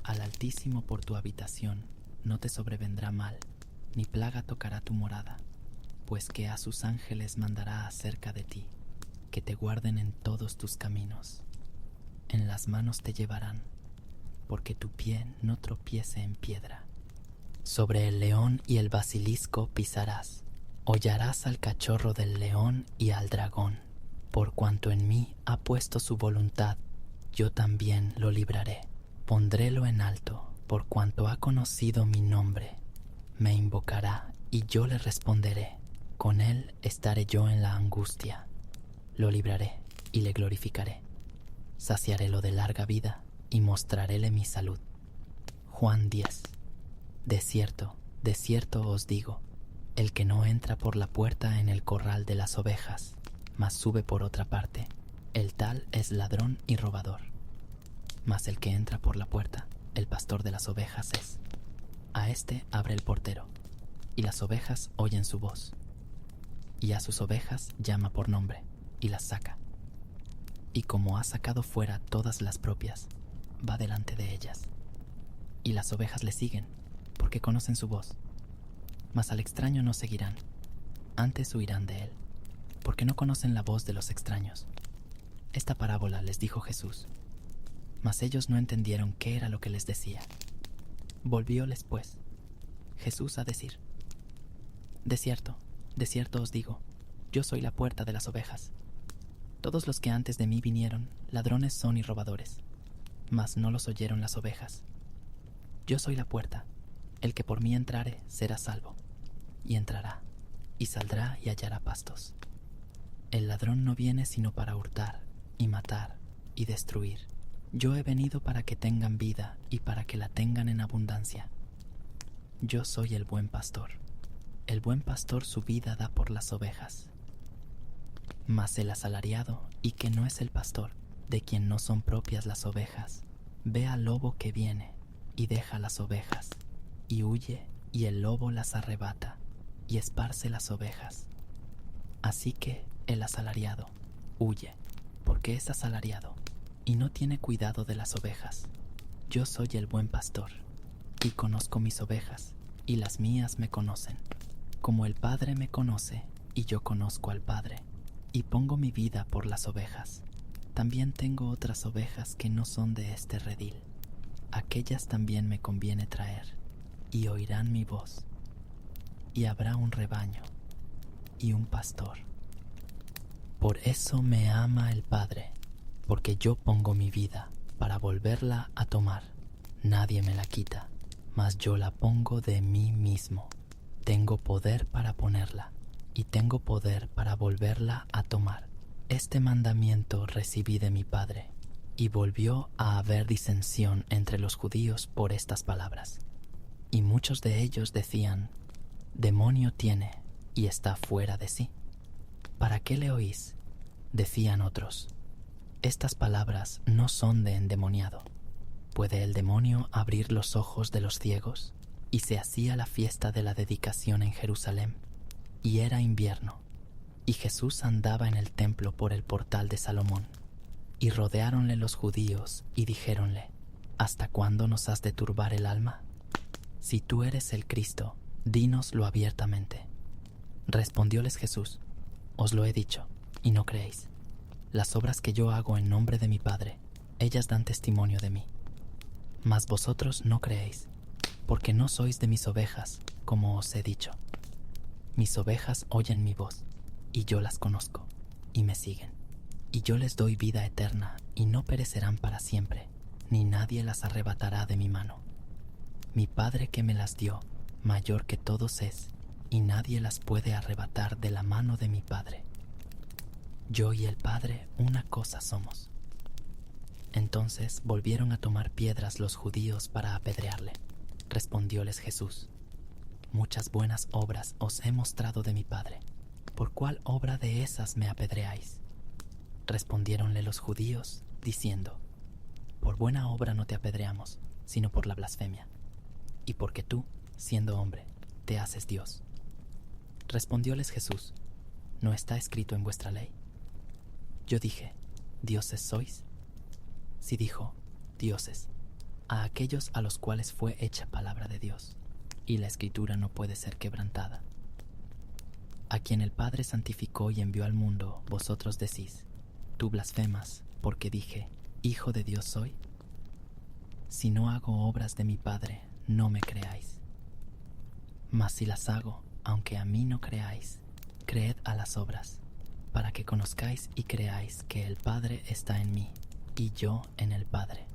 Speaker 1: al Altísimo por tu habitación. No te sobrevendrá mal, ni plaga tocará tu morada, pues que a sus ángeles mandará acerca de ti, que te guarden en todos tus caminos. En las manos te llevarán, porque tu pie no tropiece en piedra. Sobre el león y el basilisco pisarás, hollarás al cachorro del león y al dragón. Por cuanto en mí ha puesto su voluntad, yo también lo libraré. Pondrélo en alto, por cuanto ha conocido mi nombre. Me invocará y yo le responderé. Con él estaré yo en la angustia. Lo libraré y le glorificaré. Saciarélo de larga vida y mostraréle mi salud. Juan 10. De cierto, de cierto os digo, el que no entra por la puerta en el corral de las ovejas, mas sube por otra parte, el tal es ladrón y robador. Mas el que entra por la puerta, el pastor de las ovejas es. A éste abre el portero, y las ovejas oyen su voz. Y a sus ovejas llama por nombre, y las saca. Y como ha sacado fuera todas las propias, va delante de ellas. Y las ovejas le siguen, porque conocen su voz. Mas al extraño no seguirán, antes huirán de él, porque no conocen la voz de los extraños. Esta parábola les dijo Jesús, mas ellos no entendieron qué era lo que les decía. Volvióles pues Jesús a decir: de cierto os digo, yo soy la puerta de las ovejas. Todos los que antes de mí vinieron, ladrones son y robadores, mas no los oyeron las ovejas. Yo soy la puerta, el que por mí entrare será salvo, y entrará, y saldrá y hallará pastos. El ladrón no viene sino para hurtar, y matar, y destruir. Yo he venido para que tengan vida, y para que la tengan en abundancia. Yo soy el buen pastor. El buen pastor su vida da por las ovejas. Mas el asalariado, y que no es el pastor, de quien no son propias las ovejas, ve al lobo que viene, y deja las ovejas, y huye, y el lobo las arrebata, y esparce las ovejas. Así que el asalariado huye, porque es asalariado, y no tiene cuidado de las ovejas. Yo soy el buen pastor, y conozco mis ovejas, y las mías me conocen. Como el Padre me conoce, y yo conozco al Padre, y pongo mi vida por las ovejas. También tengo otras ovejas que no son de este redil. Aquellas también me conviene traer, y oirán mi voz. Y habrá un rebaño, y un pastor. Por eso me ama el Padre, porque yo pongo mi vida para volverla a tomar. Nadie me la quita, mas yo la pongo de mí mismo. Tengo poder para ponerla, y tengo poder para volverla a tomar. Este mandamiento recibí de mi Padre. Y volvió a haber disensión entre los judíos por estas palabras. Y muchos de ellos decían: demonio tiene, y está fuera de sí. ¿Para qué le oís? Decían otros: estas palabras no son de endemoniado. ¿Puede el demonio abrir los ojos de los ciegos? Y se hacía la fiesta de la dedicación en Jerusalén, y era invierno, y Jesús andaba en el templo por el portal de Salomón. Y rodeáronle los judíos, y dijéronle: ¿hasta cuándo nos has de turbar el alma? Si tú eres el Cristo, dínoslo abiertamente. Respondióles Jesús: os lo he dicho, y no creéis. Las obras que yo hago en nombre de mi Padre, ellas dan testimonio de mí. Mas vosotros no creéis, porque no sois de mis ovejas, como os he dicho. Mis ovejas oyen mi voz, y yo las conozco, y me siguen. Y yo les doy vida eterna, y no perecerán para siempre, ni nadie las arrebatará de mi mano. Mi Padre que me las dio, mayor que todos es, y nadie las puede arrebatar de la mano de mi Padre. Yo y el Padre una cosa somos. Entonces volvieron a tomar piedras los judíos para apedrearle. Respondióles Jesús: Muchas buenas obras os he mostrado de mi Padre. ¿Por cuál obra de esas me apedreáis? Respondiéronle los judíos, diciendo: Por buena obra no te apedreamos, sino por la blasfemia, y porque tú, siendo hombre, te haces Dios. Respondióles Jesús: ¿No está escrito en vuestra ley? Yo dije: ¿Dioses sois? Sí, dijo: Dioses, a aquellos a los cuales fue hecha palabra de Dios, y la Escritura no puede ser quebrantada. A quien el Padre santificó y envió al mundo, vosotros decís: Tú blasfemas, porque dije: Hijo de Dios soy. Si no hago obras de mi Padre, no me creáis. Mas si las hago, aunque a mí no creáis, creed a las obras, para que conozcáis y creáis que el Padre está en mí, y yo en el Padre.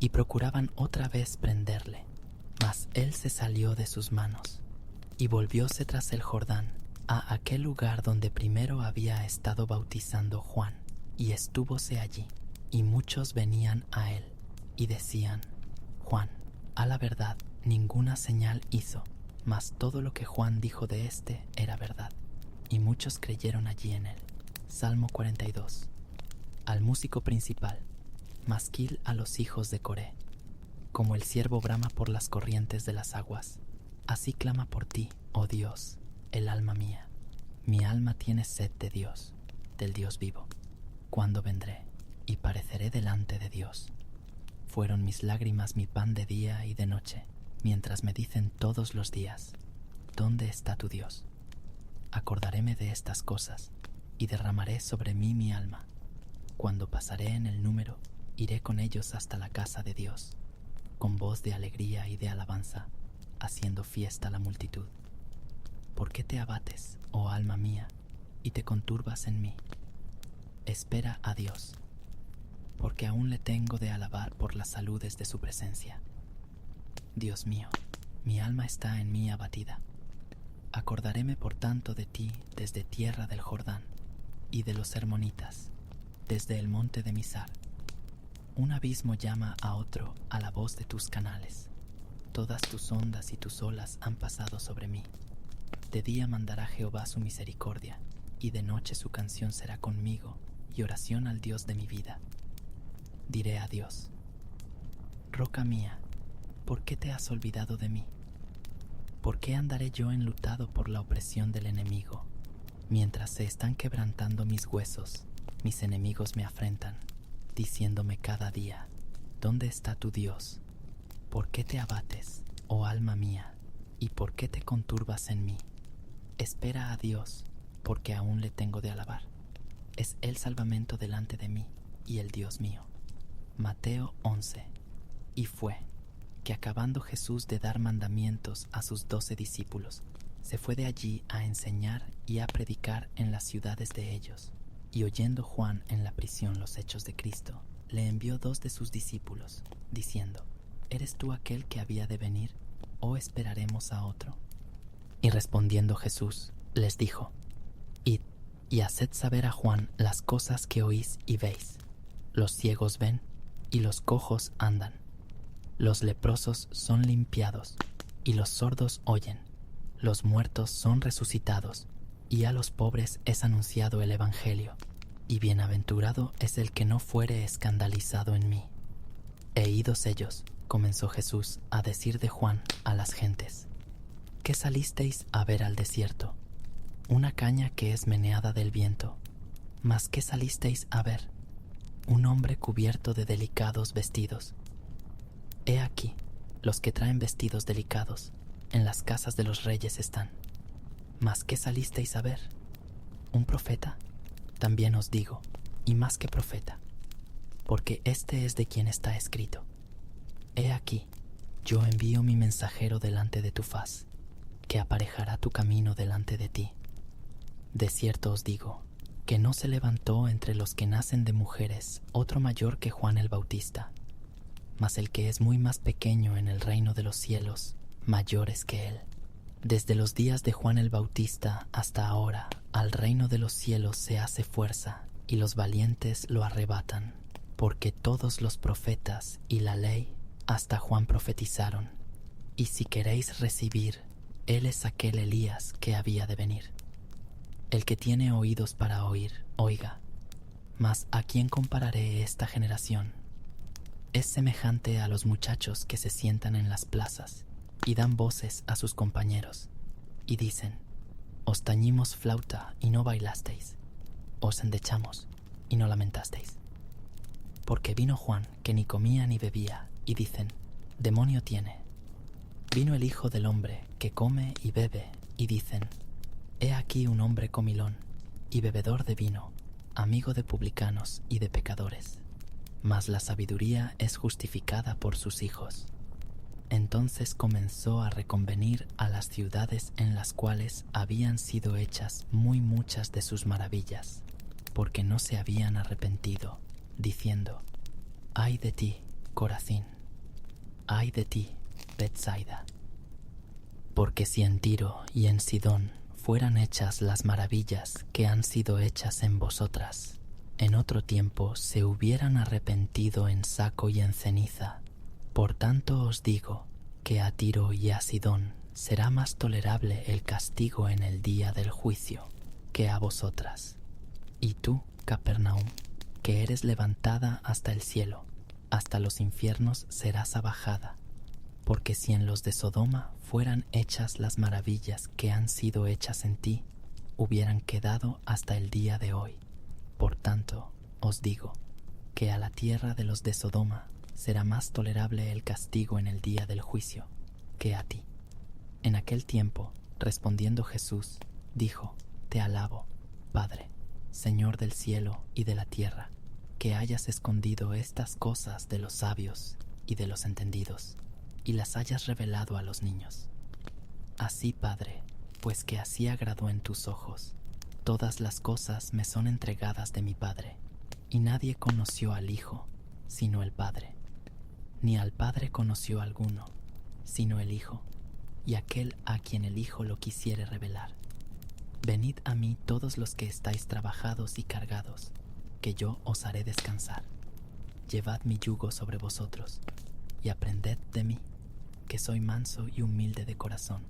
Speaker 1: Y procuraban otra vez prenderle, mas él se salió de sus manos, y volvióse tras el Jordán, a aquel lugar donde primero había estado bautizando Juan, y estúvose allí, y muchos venían a él, y decían: Juan, a la verdad, ninguna señal hizo, mas todo lo que Juan dijo de éste era verdad. Y muchos creyeron allí en él. Salmo 42. Al músico principal, masquil a los hijos de Coré. Como el ciervo brama por las corrientes de las aguas, así clama por ti, oh Dios, el alma mía. Mi alma tiene sed de Dios, del Dios vivo. ¿Cuándo vendré y pareceré delante de Dios? Fueron mis lágrimas mi pan de día y de noche, mientras me dicen todos los días: ¿Dónde está tu Dios? Acordaréme de estas cosas, y derramaré sobre mí mi alma. Cuando pasaré en el número, iré con ellos hasta la casa de Dios, con voz de alegría y de alabanza, haciendo fiesta a la multitud. ¿Por qué te abates, oh alma mía, y te conturbas en mí? Espera a Dios, porque aún le tengo de alabar por las saludes de su presencia. Dios mío, mi alma está en mí abatida. Acordaréme por tanto de ti desde tierra del Jordán y de los hermonitas, desde el monte de Misar. Un abismo llama a otro a la voz de tus canales. Todas tus ondas y tus olas han pasado sobre mí. De día mandará Jehová su misericordia, y de noche su canción será conmigo, y oración al Dios de mi vida. Diré a Dios: Roca mía, ¿por qué te has olvidado de mí? ¿Por qué andaré yo enlutado por la opresión del enemigo? Mientras se están quebrantando mis huesos, mis enemigos me afrentan, diciéndome cada día: ¿Dónde está tu Dios? ¿Por qué te abates, oh alma mía, y por qué te conturbas en mí? Espera a Dios, porque aún le tengo de alabar. Es el salvamento delante de mí y el Dios mío. Mateo 11. Y fue que acabando Jesús de dar mandamientos a sus 12 discípulos, se fue de allí a enseñar y a predicar en las ciudades de ellos. Y oyendo Juan en la prisión los hechos de Cristo, le envió 2 de sus discípulos, diciendo: ¿Eres tú aquel que había de venir, o esperaremos a otro? Y respondiendo Jesús, les dijo: Id y haced saber a Juan las cosas que oís y veis. Los ciegos ven, y los cojos andan. Los leprosos son limpiados, y los sordos oyen. Los muertos son resucitados, y a los pobres es anunciado el Evangelio. Y bienaventurado es el que no fuere escandalizado en mí. E idos ellos, comenzó Jesús a decir de Juan a las gentes: ¿Qué salisteis a ver al desierto? Una caña que es meneada del viento. ¿Mas qué salisteis a ver? Un hombre cubierto de delicados vestidos. He aquí, los que traen vestidos delicados, en las casas de los reyes están. ¿Mas qué salisteis a ver? ¿Un profeta? También os digo, y más que profeta, porque este es de quien está escrito: He aquí, yo envío mi mensajero delante de tu faz, que aparejará tu camino delante de ti. De cierto os digo, que no se levantó entre los que nacen de mujeres otro mayor que Juan el Bautista, mas el que es muy más pequeño en el reino de los cielos, mayor es que él. Desde los días de Juan el Bautista hasta ahora, al reino de los cielos se hace fuerza, y los valientes lo arrebatan. porque todos los profetas y la ley hasta Juan profetizaron. Y si queréis recibir, él es aquel Elías que había de venir. El que tiene oídos para oír, oiga. Mas ¿a quién compararé esta generación? Es semejante a los muchachos que se sientan en las plazas y dan voces a sus compañeros, y dicen: os tañimos flauta y no bailasteis, os endechamos y no lamentasteis. Porque vino Juan, que ni comía ni bebía, y dicen: demonio tiene. Vino el Hijo del Hombre, que come y bebe, y dicen: he aquí un hombre comilón y bebedor de vino, amigo de publicanos y de pecadores. Mas la sabiduría es justificada por sus hijos. Entonces comenzó a reconvenir a las ciudades en las cuales habían sido hechas muy muchas de sus maravillas, porque no se habían arrepentido, diciendo: ay de ti, Corazín, ay de ti, Betsaida. Porque si en Tiro y en Sidón fueran hechas las maravillas que han sido hechas en vosotras, en otro tiempo se hubieran arrepentido en saco y en ceniza. Por tanto os digo que a Tiro y a Sidón será más tolerable el castigo en el día del juicio que a vosotras. Y tú, Capernaum, que eres levantada hasta el cielo, hasta los infiernos serás abajada. Porque si en los de Sodoma fueran hechas las maravillas que han sido hechas en ti, hubieran quedado hasta el día de hoy. Por tanto, os digo que a la tierra de los de Sodoma será más tolerable el castigo en el día del juicio que a ti. En aquel tiempo, respondiendo Jesús, dijo: te alabo, Padre, Señor del cielo y de la tierra, que hayas escondido estas cosas de los sabios y de los entendidos, y las hayas revelado a los niños. Así, Padre, pues que así agradó en tus ojos. Todas las cosas me son entregadas de mi Padre, y nadie conoció al Hijo, sino el Padre. Ni al Padre conoció alguno, sino el Hijo, y aquel a quien el Hijo lo quisiere revelar. Venid a mí todos los que estáis trabajados y cargados, que yo os haré descansar. Llevad mi yugo sobre vosotros, y aprended de mí, que soy manso y humilde de corazón,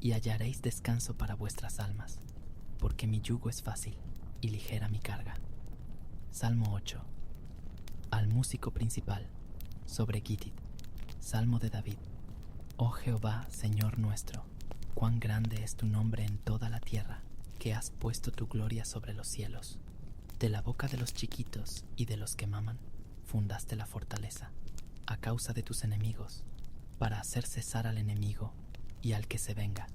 Speaker 1: y hallaréis descanso para vuestras almas, porque mi yugo es fácil y ligera mi carga. Salmo 8. Al músico principal, sobre Gittit, Salmo de David. Oh Jehová, Señor nuestro, cuán grande es tu nombre en toda la tierra, que has puesto tu gloria sobre los cielos. De la boca de los chiquitos y de los que maman, fundaste la fortaleza, a causa de tus enemigos, para hacer cesar al enemigo y al que se venga.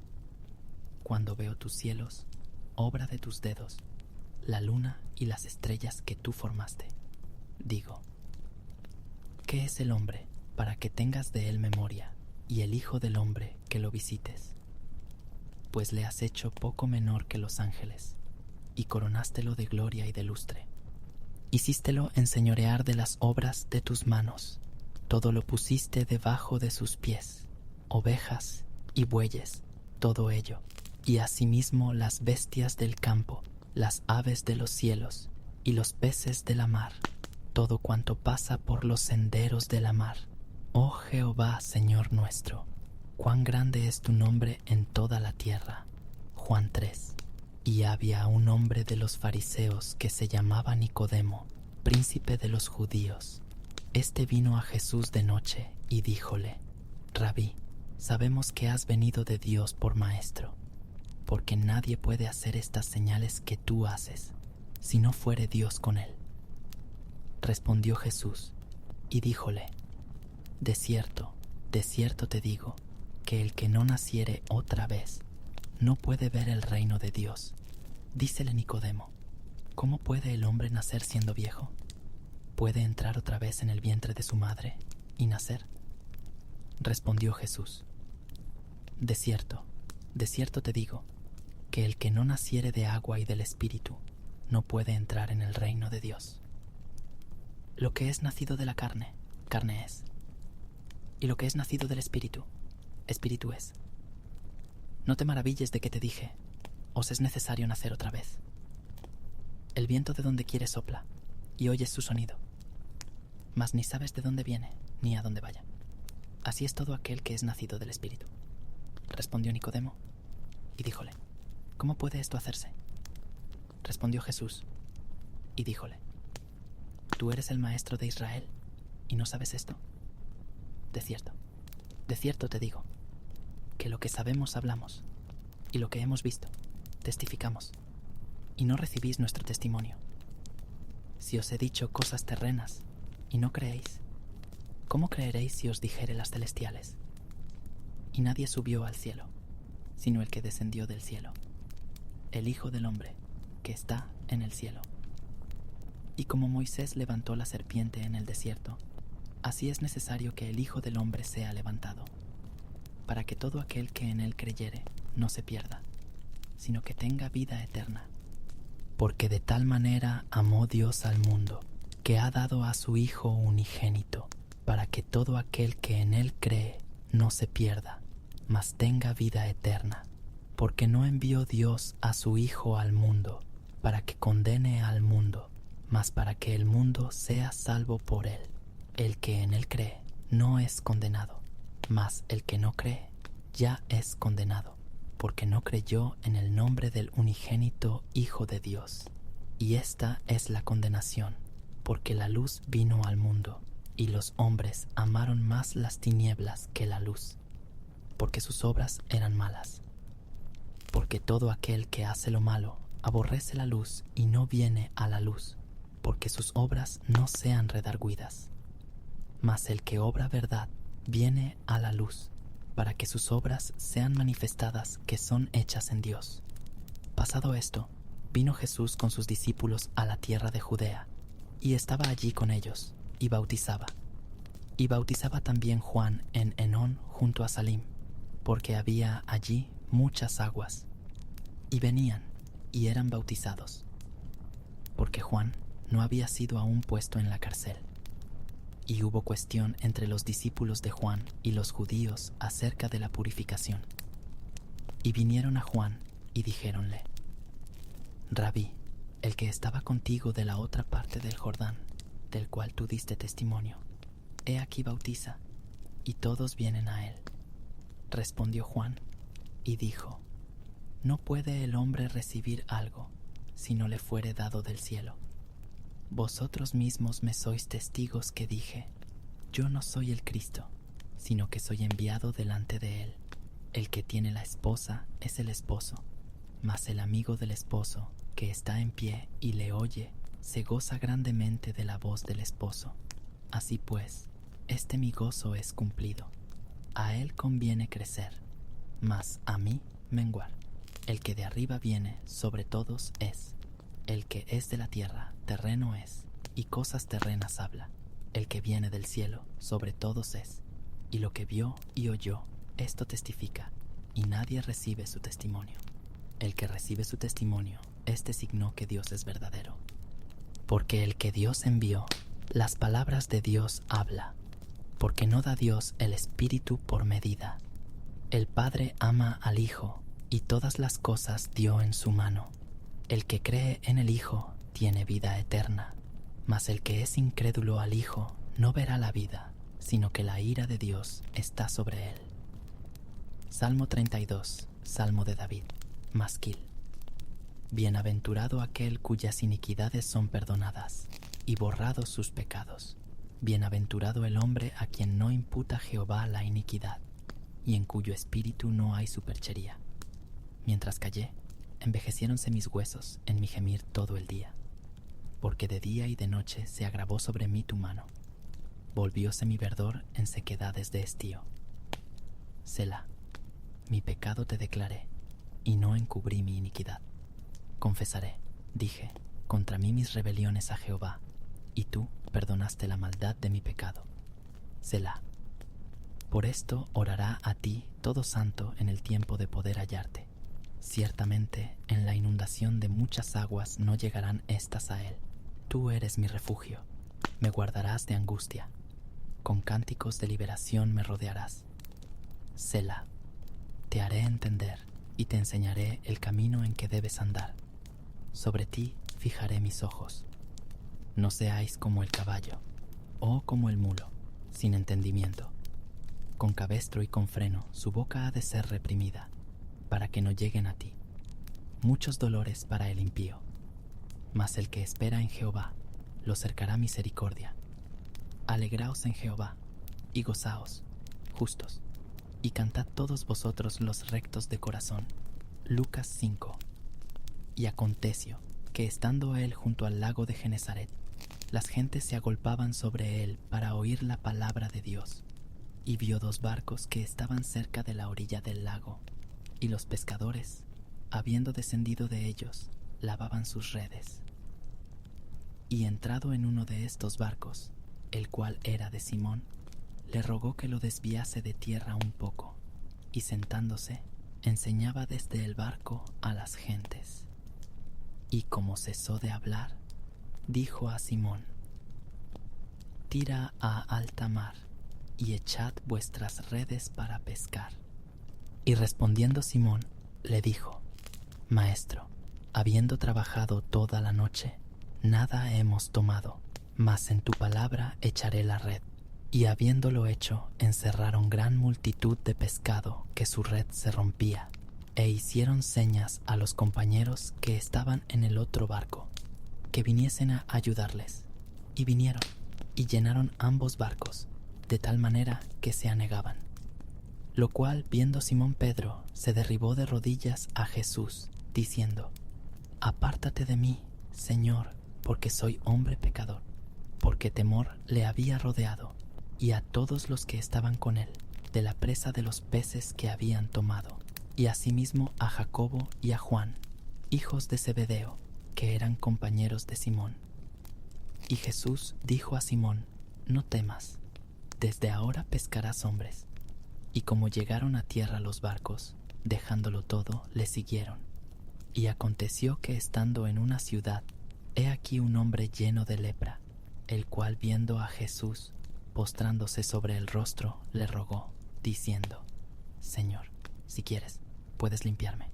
Speaker 1: Cuando veo tus cielos, obra de tus dedos, la luna y las estrellas que tú formaste, digo: ¿qué es el hombre para que tengas de él memoria, y el hijo del hombre que lo visites? Pues le has hecho poco menor que los ángeles, y coronástelo de gloria y de lustre. Hicístelo enseñorear de las obras de tus manos, todo lo pusiste debajo de sus pies, ovejas y bueyes, todo ello, y asimismo las bestias del campo, las aves de los cielos, y los peces de la mar, todo cuanto pasa por los senderos de la mar. Oh Jehová, Señor nuestro, cuán grande es tu nombre en toda la tierra. Juan 3. Y había un hombre de los fariseos que se llamaba Nicodemo, príncipe de los judíos. Este vino a Jesús de noche y díjole: Rabí, sabemos que has venido de Dios por maestro, porque nadie puede hacer estas señales que tú haces, si no fuere Dios con él. Respondió Jesús y díjole: de cierto te digo, que el que no naciere otra vez no puede ver el reino de Dios. Dícele Nicodemo: ¿cómo puede el hombre nacer siendo viejo? ¿Puede entrar otra vez en el vientre de su madre y nacer? Respondió Jesús: de cierto te digo, que el que no naciere de agua y del Espíritu no puede entrar en el reino de Dios. Lo que es nacido de la carne, carne es, y lo que es nacido del Espíritu, Espíritu es. No te maravilles de que te dije: os es necesario nacer otra vez. El viento de donde quiere sopla, y oyes su sonido, mas ni sabes de dónde viene, ni a dónde vaya. Así es todo aquel que es nacido del Espíritu. Respondió Nicodemo, y díjole, ¿cómo puede esto hacerse? Respondió Jesús, y díjole, ¿tú eres el maestro de Israel, y no sabes esto? De cierto te digo, que lo que sabemos hablamos, y lo que hemos visto, testificamos, y no recibís nuestro testimonio. Si os he dicho cosas terrenas, y no creéis, ¿cómo creeréis si os dijere las celestiales? Y nadie subió al cielo, sino el que descendió del cielo, el Hijo del Hombre, que está en el cielo. Y como Moisés levantó la serpiente en el desierto, así es necesario que el Hijo del Hombre sea levantado, para que todo aquel que en él creyere no se pierda, sino que tenga vida eterna. Porque de tal manera amó Dios al mundo, que ha dado a su Hijo unigénito, para que todo aquel que en él cree no se pierda, mas tenga vida eterna. Porque no envió Dios a su Hijo al mundo, para que condene al mundo, mas para que el mundo sea salvo por él. El que en él cree no es condenado, mas el que no cree ya es condenado, porque no creyó en el nombre del unigénito Hijo de Dios. Y esta es la condenación, porque la luz vino al mundo, y los hombres amaron más las tinieblas que la luz, porque sus obras eran malas. Porque todo aquel que hace lo malo aborrece la luz y no viene a la luz, porque sus obras no sean redargüidas. Mas el que obra verdad viene a la luz, para que sus obras sean manifestadas que son hechas en Dios. Pasado esto, vino Jesús con sus discípulos a la tierra de Judea, y estaba allí con ellos, y bautizaba. Y bautizaba también Juan en Enón junto a Salim, porque había allí muchas aguas. Y venían, y eran bautizados, porque Juan no había sido aún puesto en la cárcel. Y hubo cuestión entre los discípulos de Juan y los judíos acerca de la purificación. Y vinieron a Juan y dijéronle, Rabí, el que estaba contigo de la otra parte del Jordán, del cual tú diste testimonio, he aquí bautiza, y todos vienen a él. Respondió Juan y dijo, no puede el hombre recibir algo si no le fuere dado del cielo. Vosotros mismos me sois testigos que dije, yo no soy el Cristo, sino que soy enviado delante de él. El que tiene la esposa es el esposo, mas el amigo del esposo, que está en pie y le oye, se goza grandemente de la voz del esposo. Así pues, este mi gozo es cumplido. A él conviene crecer, mas a mí menguar. El que de arriba viene sobre todos es. El que es de la tierra, terreno es, y cosas terrenas habla. El que viene del cielo, sobre todos es. Y lo que vio y oyó, esto testifica, y nadie recibe su testimonio. El que recibe su testimonio, este signó que Dios es verdadero. Porque el que Dios envió, las palabras de Dios habla, porque no da Dios el Espíritu por medida. El Padre ama al Hijo, y todas las cosas dio en su mano. El que cree en el Hijo tiene vida eterna, mas el que es incrédulo al Hijo no verá la vida, sino que la ira de Dios está sobre él. Salmo 32, Salmo de David, Masquil. Bienaventurado aquel cuyas iniquidades son perdonadas, y borrados sus pecados. Bienaventurado el hombre a quien no imputa Jehová la iniquidad, y en cuyo espíritu no hay superchería. Mientras callé, envejeciéronse mis huesos en mi gemir todo el día, porque de día y de noche se agravó sobre mí tu mano. Volvióse mi verdor en sequedades de estío. Selah, mi pecado te declaré, y no encubrí mi iniquidad. Confesaré, dije, contra mí mis rebeliones a Jehová, y tú perdonaste la maldad de mi pecado. Selah. Por esto orará a ti todo santo en el tiempo de poder hallarte. Ciertamente, en la inundación de muchas aguas no llegarán éstas a él. Tú eres mi refugio, me guardarás de angustia. Con cánticos de liberación me rodearás. Selah, te haré entender y te enseñaré el camino en que debes andar. Sobre ti fijaré mis ojos. No seáis como el caballo, Oh, como el mulo, sin entendimiento. Con cabestro y con freno, su boca ha de ser reprimida, para que no lleguen a ti. Muchos dolores para el impío. Mas el que espera en Jehová, lo cercará misericordia. Alegraos en Jehová, y gozaos, justos, y cantad todos vosotros los rectos de corazón. Lucas 5. Y aconteció que estando él junto al lago de Genezaret, las gentes se agolpaban sobre él para oír la palabra de Dios. Y vio dos barcos que estaban cerca de la orilla del lago, y los pescadores, habiendo descendido de ellos, lavaban sus redes. Y entrado en uno de estos barcos, el cual era de Simón, le rogó que lo desviase de tierra un poco, y sentándose, enseñaba desde el barco a las gentes. Y como cesó de hablar, dijo a Simón: Tira a alta mar, y echad vuestras redes para pescar. Y respondiendo Simón, le dijo: Maestro, habiendo trabajado toda la noche, nada hemos tomado, mas en tu palabra echaré la red. Y habiéndolo hecho, encerraron gran multitud de pescado, que su red se rompía, e hicieron señas a los compañeros que estaban en el otro barco, que viniesen a ayudarles. Y vinieron, y llenaron ambos barcos, de tal manera que se anegaban. Lo cual, viendo Simón Pedro, se derribó de rodillas a Jesús, diciendo: Apártate de mí, Señor, porque soy hombre pecador. Porque temor le había rodeado, y a todos los que estaban con él, de la presa de los peces que habían tomado, y asimismo a Jacobo y a Juan, hijos de Zebedeo, que eran compañeros de Simón. Y Jesús dijo a Simón: No temas, desde ahora pescarás hombres. Y como llegaron a tierra los barcos, dejándolo todo, le siguieron. Y aconteció que estando en una ciudad, he aquí un hombre lleno de lepra, el cual viendo a Jesús, postrándose sobre el rostro, le rogó, diciendo: Señor, si quieres, puedes limpiarme.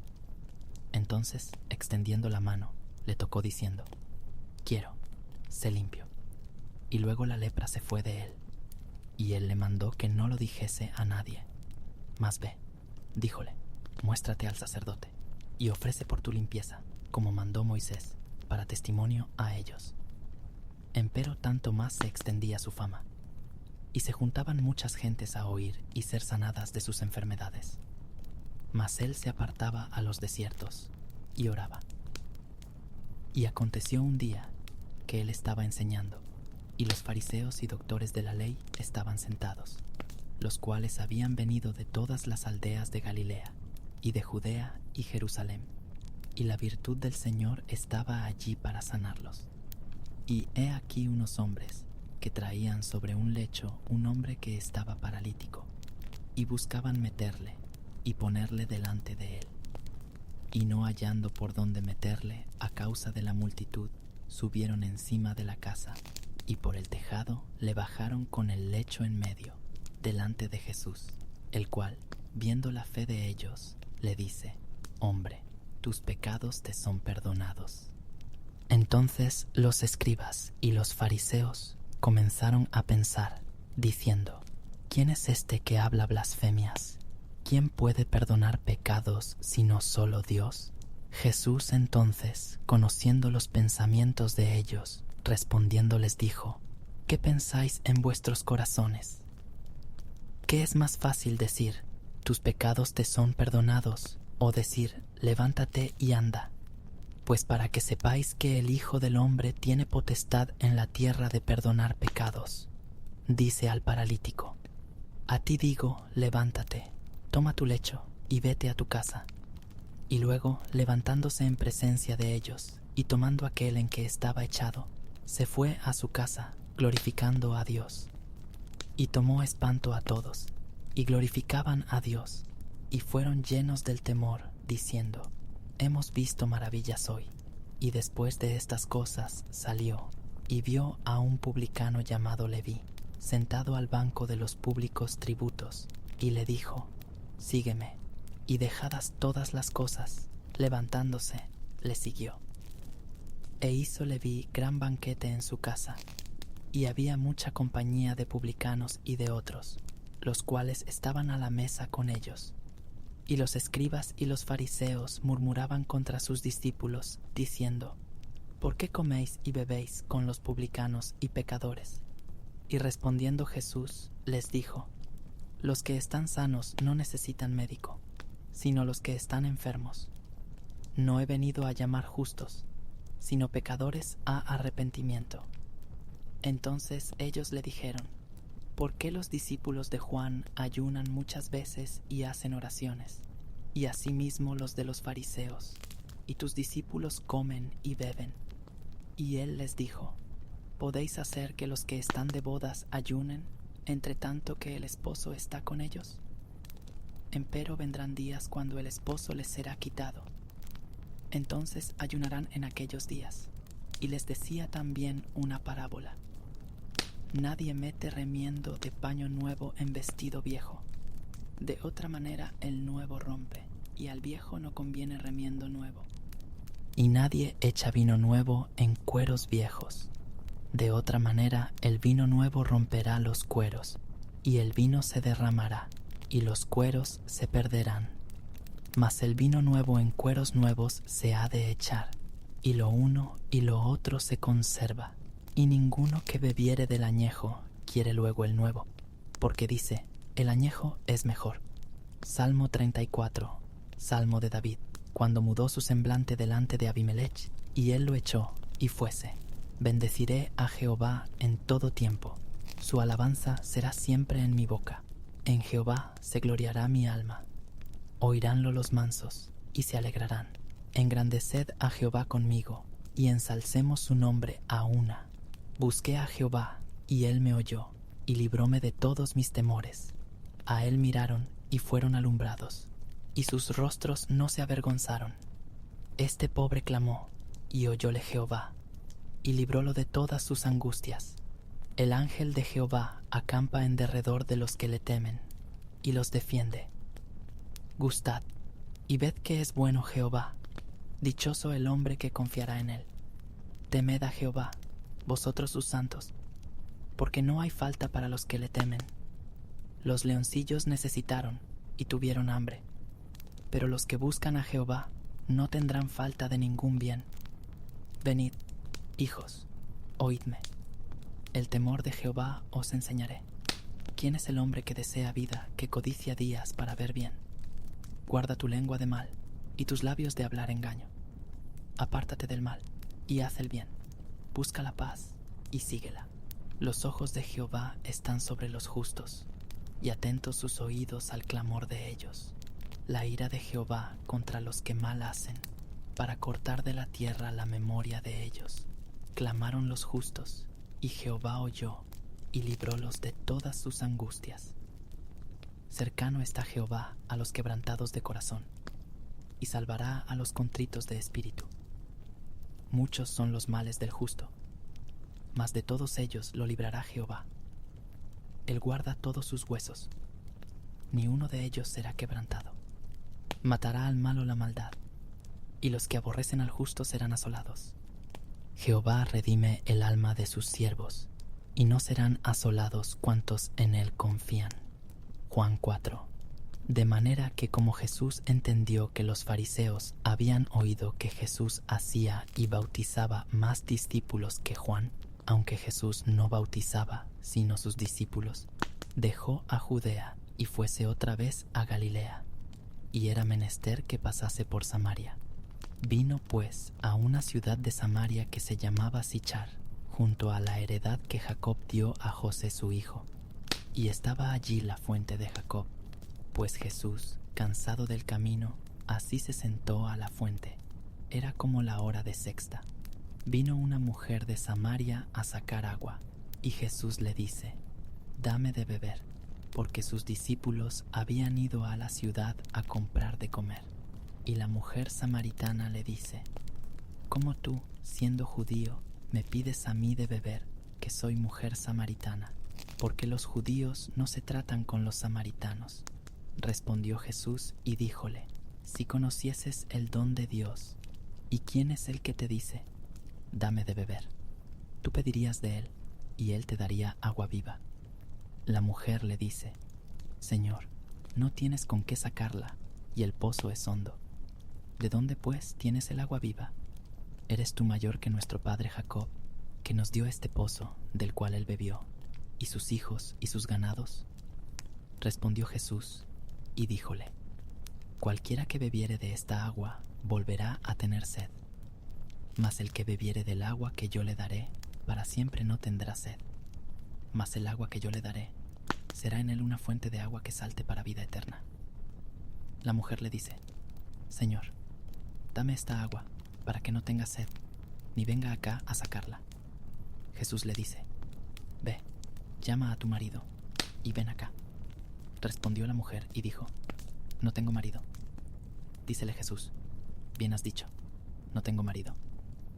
Speaker 1: Entonces, extendiendo la mano, le tocó diciendo: Quiero, sé limpio. Y luego la lepra se fue de él. Y él le mandó que no lo dijese a nadie. Mas ve, díjole, muéstrate al sacerdote, y ofrece por tu limpieza, como mandó Moisés, para testimonio a ellos. Empero tanto más se extendía su fama, y se juntaban muchas gentes a oír y ser sanadas de sus enfermedades. Mas él se apartaba a los desiertos, y oraba. Y aconteció un día que él estaba enseñando, y los fariseos y doctores de la ley estaban sentados, los cuales habían venido de todas las aldeas de Galilea, y de Judea y Jerusalén, y la virtud del Señor estaba allí para sanarlos. Y he aquí unos hombres que traían sobre un lecho un hombre que estaba paralítico, y buscaban meterle y ponerle delante de él. Y no hallando por dónde meterle a causa de la multitud, subieron encima de la casa, y por el tejado le bajaron con el lecho en medio, delante de Jesús, el cual, viendo la fe de ellos, le dice: Hombre, tus pecados te son perdonados. Entonces los escribas y los fariseos comenzaron a pensar, diciendo: ¿Quién es este que habla blasfemias? ¿Quién puede perdonar pecados sino solo Dios? Jesús entonces, conociendo los pensamientos de ellos, respondiendo les dijo: ¿Qué pensáis en vuestros corazones? ¿Qué es más fácil decir: tus pecados te son perdonados, o decir: levántate y anda? Pues para que sepáis que el Hijo del Hombre tiene potestad en la tierra de perdonar pecados, dice al paralítico: a ti digo, levántate, toma tu lecho y vete a tu casa. Y luego, levantándose en presencia de ellos, y tomando aquel en que estaba echado, se fue a su casa, glorificando a Dios. Y tomó espanto a todos, y glorificaban a Dios, y fueron llenos del temor, diciendo: hemos visto maravillas hoy. Y después de estas cosas salió, y vio a un publicano llamado Leví, sentado al banco de los públicos tributos, y le dijo: sígueme. Y dejadas todas las cosas, levantándose, le siguió. E hizo Leví gran banquete en su casa, Y había mucha compañía de publicanos y de otros, los cuales estaban a la mesa con ellos. Y los escribas y los fariseos murmuraban contra sus discípulos, diciendo: ¿Por qué coméis y bebéis con los publicanos y pecadores? Y respondiendo Jesús les dijo: Los que están sanos no necesitan médico, sino los que están enfermos. No he venido a llamar justos, sino pecadores a arrepentimiento. Entonces ellos le dijeron: ¿Por qué los discípulos de Juan ayunan muchas veces y hacen oraciones, y asimismo los de los fariseos, y tus discípulos comen y beben? Y él les dijo: ¿Podéis hacer que los que están de bodas ayunen, entre tanto que el esposo está con ellos? Empero vendrán días cuando el esposo les será quitado. Entonces ayunarán en aquellos días. Y les decía también una parábola: Nadie mete remiendo de paño nuevo en vestido viejo. De otra manera el nuevo rompe, y al viejo no conviene remiendo nuevo. Y nadie echa vino nuevo en cueros viejos. De otra manera el vino nuevo romperá los cueros, y el vino se derramará, y los cueros se perderán. Mas el vino nuevo en cueros nuevos se ha de echar, y lo uno y lo otro se conserva. Y ninguno que bebiere del añejo quiere luego el nuevo, porque dice: el añejo es mejor. Salmo 34, Salmo de David, cuando mudó su semblante delante de Abimelech, y él lo echó, y fuese: Bendeciré a Jehová en todo tiempo, su alabanza será siempre en mi boca. En Jehová se gloriará mi alma. Oiránlo los mansos, y se alegrarán. Engrandeced a Jehová conmigo, y ensalcemos su nombre a una. Busqué a Jehová, y él me oyó, y libróme de todos mis temores. A él miraron, y fueron alumbrados, y sus rostros no se avergonzaron. Este pobre clamó, y oyóle Jehová, y librólo de todas sus angustias. El ángel de Jehová acampa en derredor de los que le temen, y los defiende. Gustad, y ved que es bueno Jehová. Dichoso el hombre que confiará en él. Temed a Jehová, vosotros sus santos, porque no hay falta para los que le temen. Los leoncillos necesitaron y tuvieron hambre, pero los que buscan a Jehová no tendrán falta de ningún bien. Venid, hijos, oídme. El temor de Jehová os enseñaré. ¿Quién es el hombre que desea vida, que codicia días para ver bien? Guarda tu lengua de mal y tus labios de hablar engaño. Apártate del mal y haz el bien. Busca la paz y síguela. Los ojos de Jehová están sobre los justos, y atentos sus oídos al clamor de ellos. La ira de Jehová contra los que mal hacen, para cortar de la tierra la memoria de ellos. Clamaron los justos, y Jehová oyó, y librólos de todas sus angustias. Cercano está Jehová a los quebrantados de corazón, y salvará a los contritos de espíritu. Muchos son los males del justo, mas de todos ellos lo librará Jehová. Él guarda todos sus huesos, ni uno de ellos será quebrantado. Matará al malo la maldad, y los que aborrecen al justo serán asolados. Jehová redime el alma de sus siervos, y no serán asolados cuantos en él confían. Juan 4. De manera que como Jesús entendió que los fariseos habían oído que Jesús hacía y bautizaba más discípulos que Juan, aunque Jesús no bautizaba sino sus discípulos, dejó a Judea y fuese otra vez a Galilea, y era menester que pasase por Samaria. Vino pues a una ciudad de Samaria que se llamaba Sichar, junto a la heredad que Jacob dio a José su hijo, y estaba allí la fuente de Jacob. Pues Jesús, cansado del camino, así se sentó a la fuente. Era como la hora de sexta. Vino una mujer de Samaria a sacar agua, y Jesús le dice: Dame de beber, porque sus discípulos habían ido a la ciudad a comprar de comer. Y la mujer samaritana le dice: ¿Cómo tú, siendo judío, me pides a mí de beber, que soy mujer samaritana? Porque los judíos no se tratan con los samaritanos. Respondió Jesús y díjole: Si conocieses el don de Dios, ¿y quién es el que te dice: Dame de beber? Tú pedirías de él, y él te daría agua viva. La mujer le dice: Señor, no tienes con qué sacarla, y el pozo es hondo. ¿De dónde, pues, tienes el agua viva? ¿Eres tú mayor que nuestro padre Jacob, que nos dio este pozo, del cual él bebió, y sus hijos y sus ganados? Respondió Jesús y díjole: Cualquiera que bebiere de esta agua volverá a tener sed, mas el que bebiere del agua que yo le daré, para siempre no tendrá sed. Mas el agua que yo le daré será en él una fuente de agua que salte para vida eterna. La mujer le dice: Señor, dame esta agua para que no tenga sed, ni venga acá a sacarla. Jesús le dice: Ve, llama a tu marido y ven acá. Respondió la mujer y dijo: No tengo marido. Dícele Jesús: Bien has dicho, no tengo marido,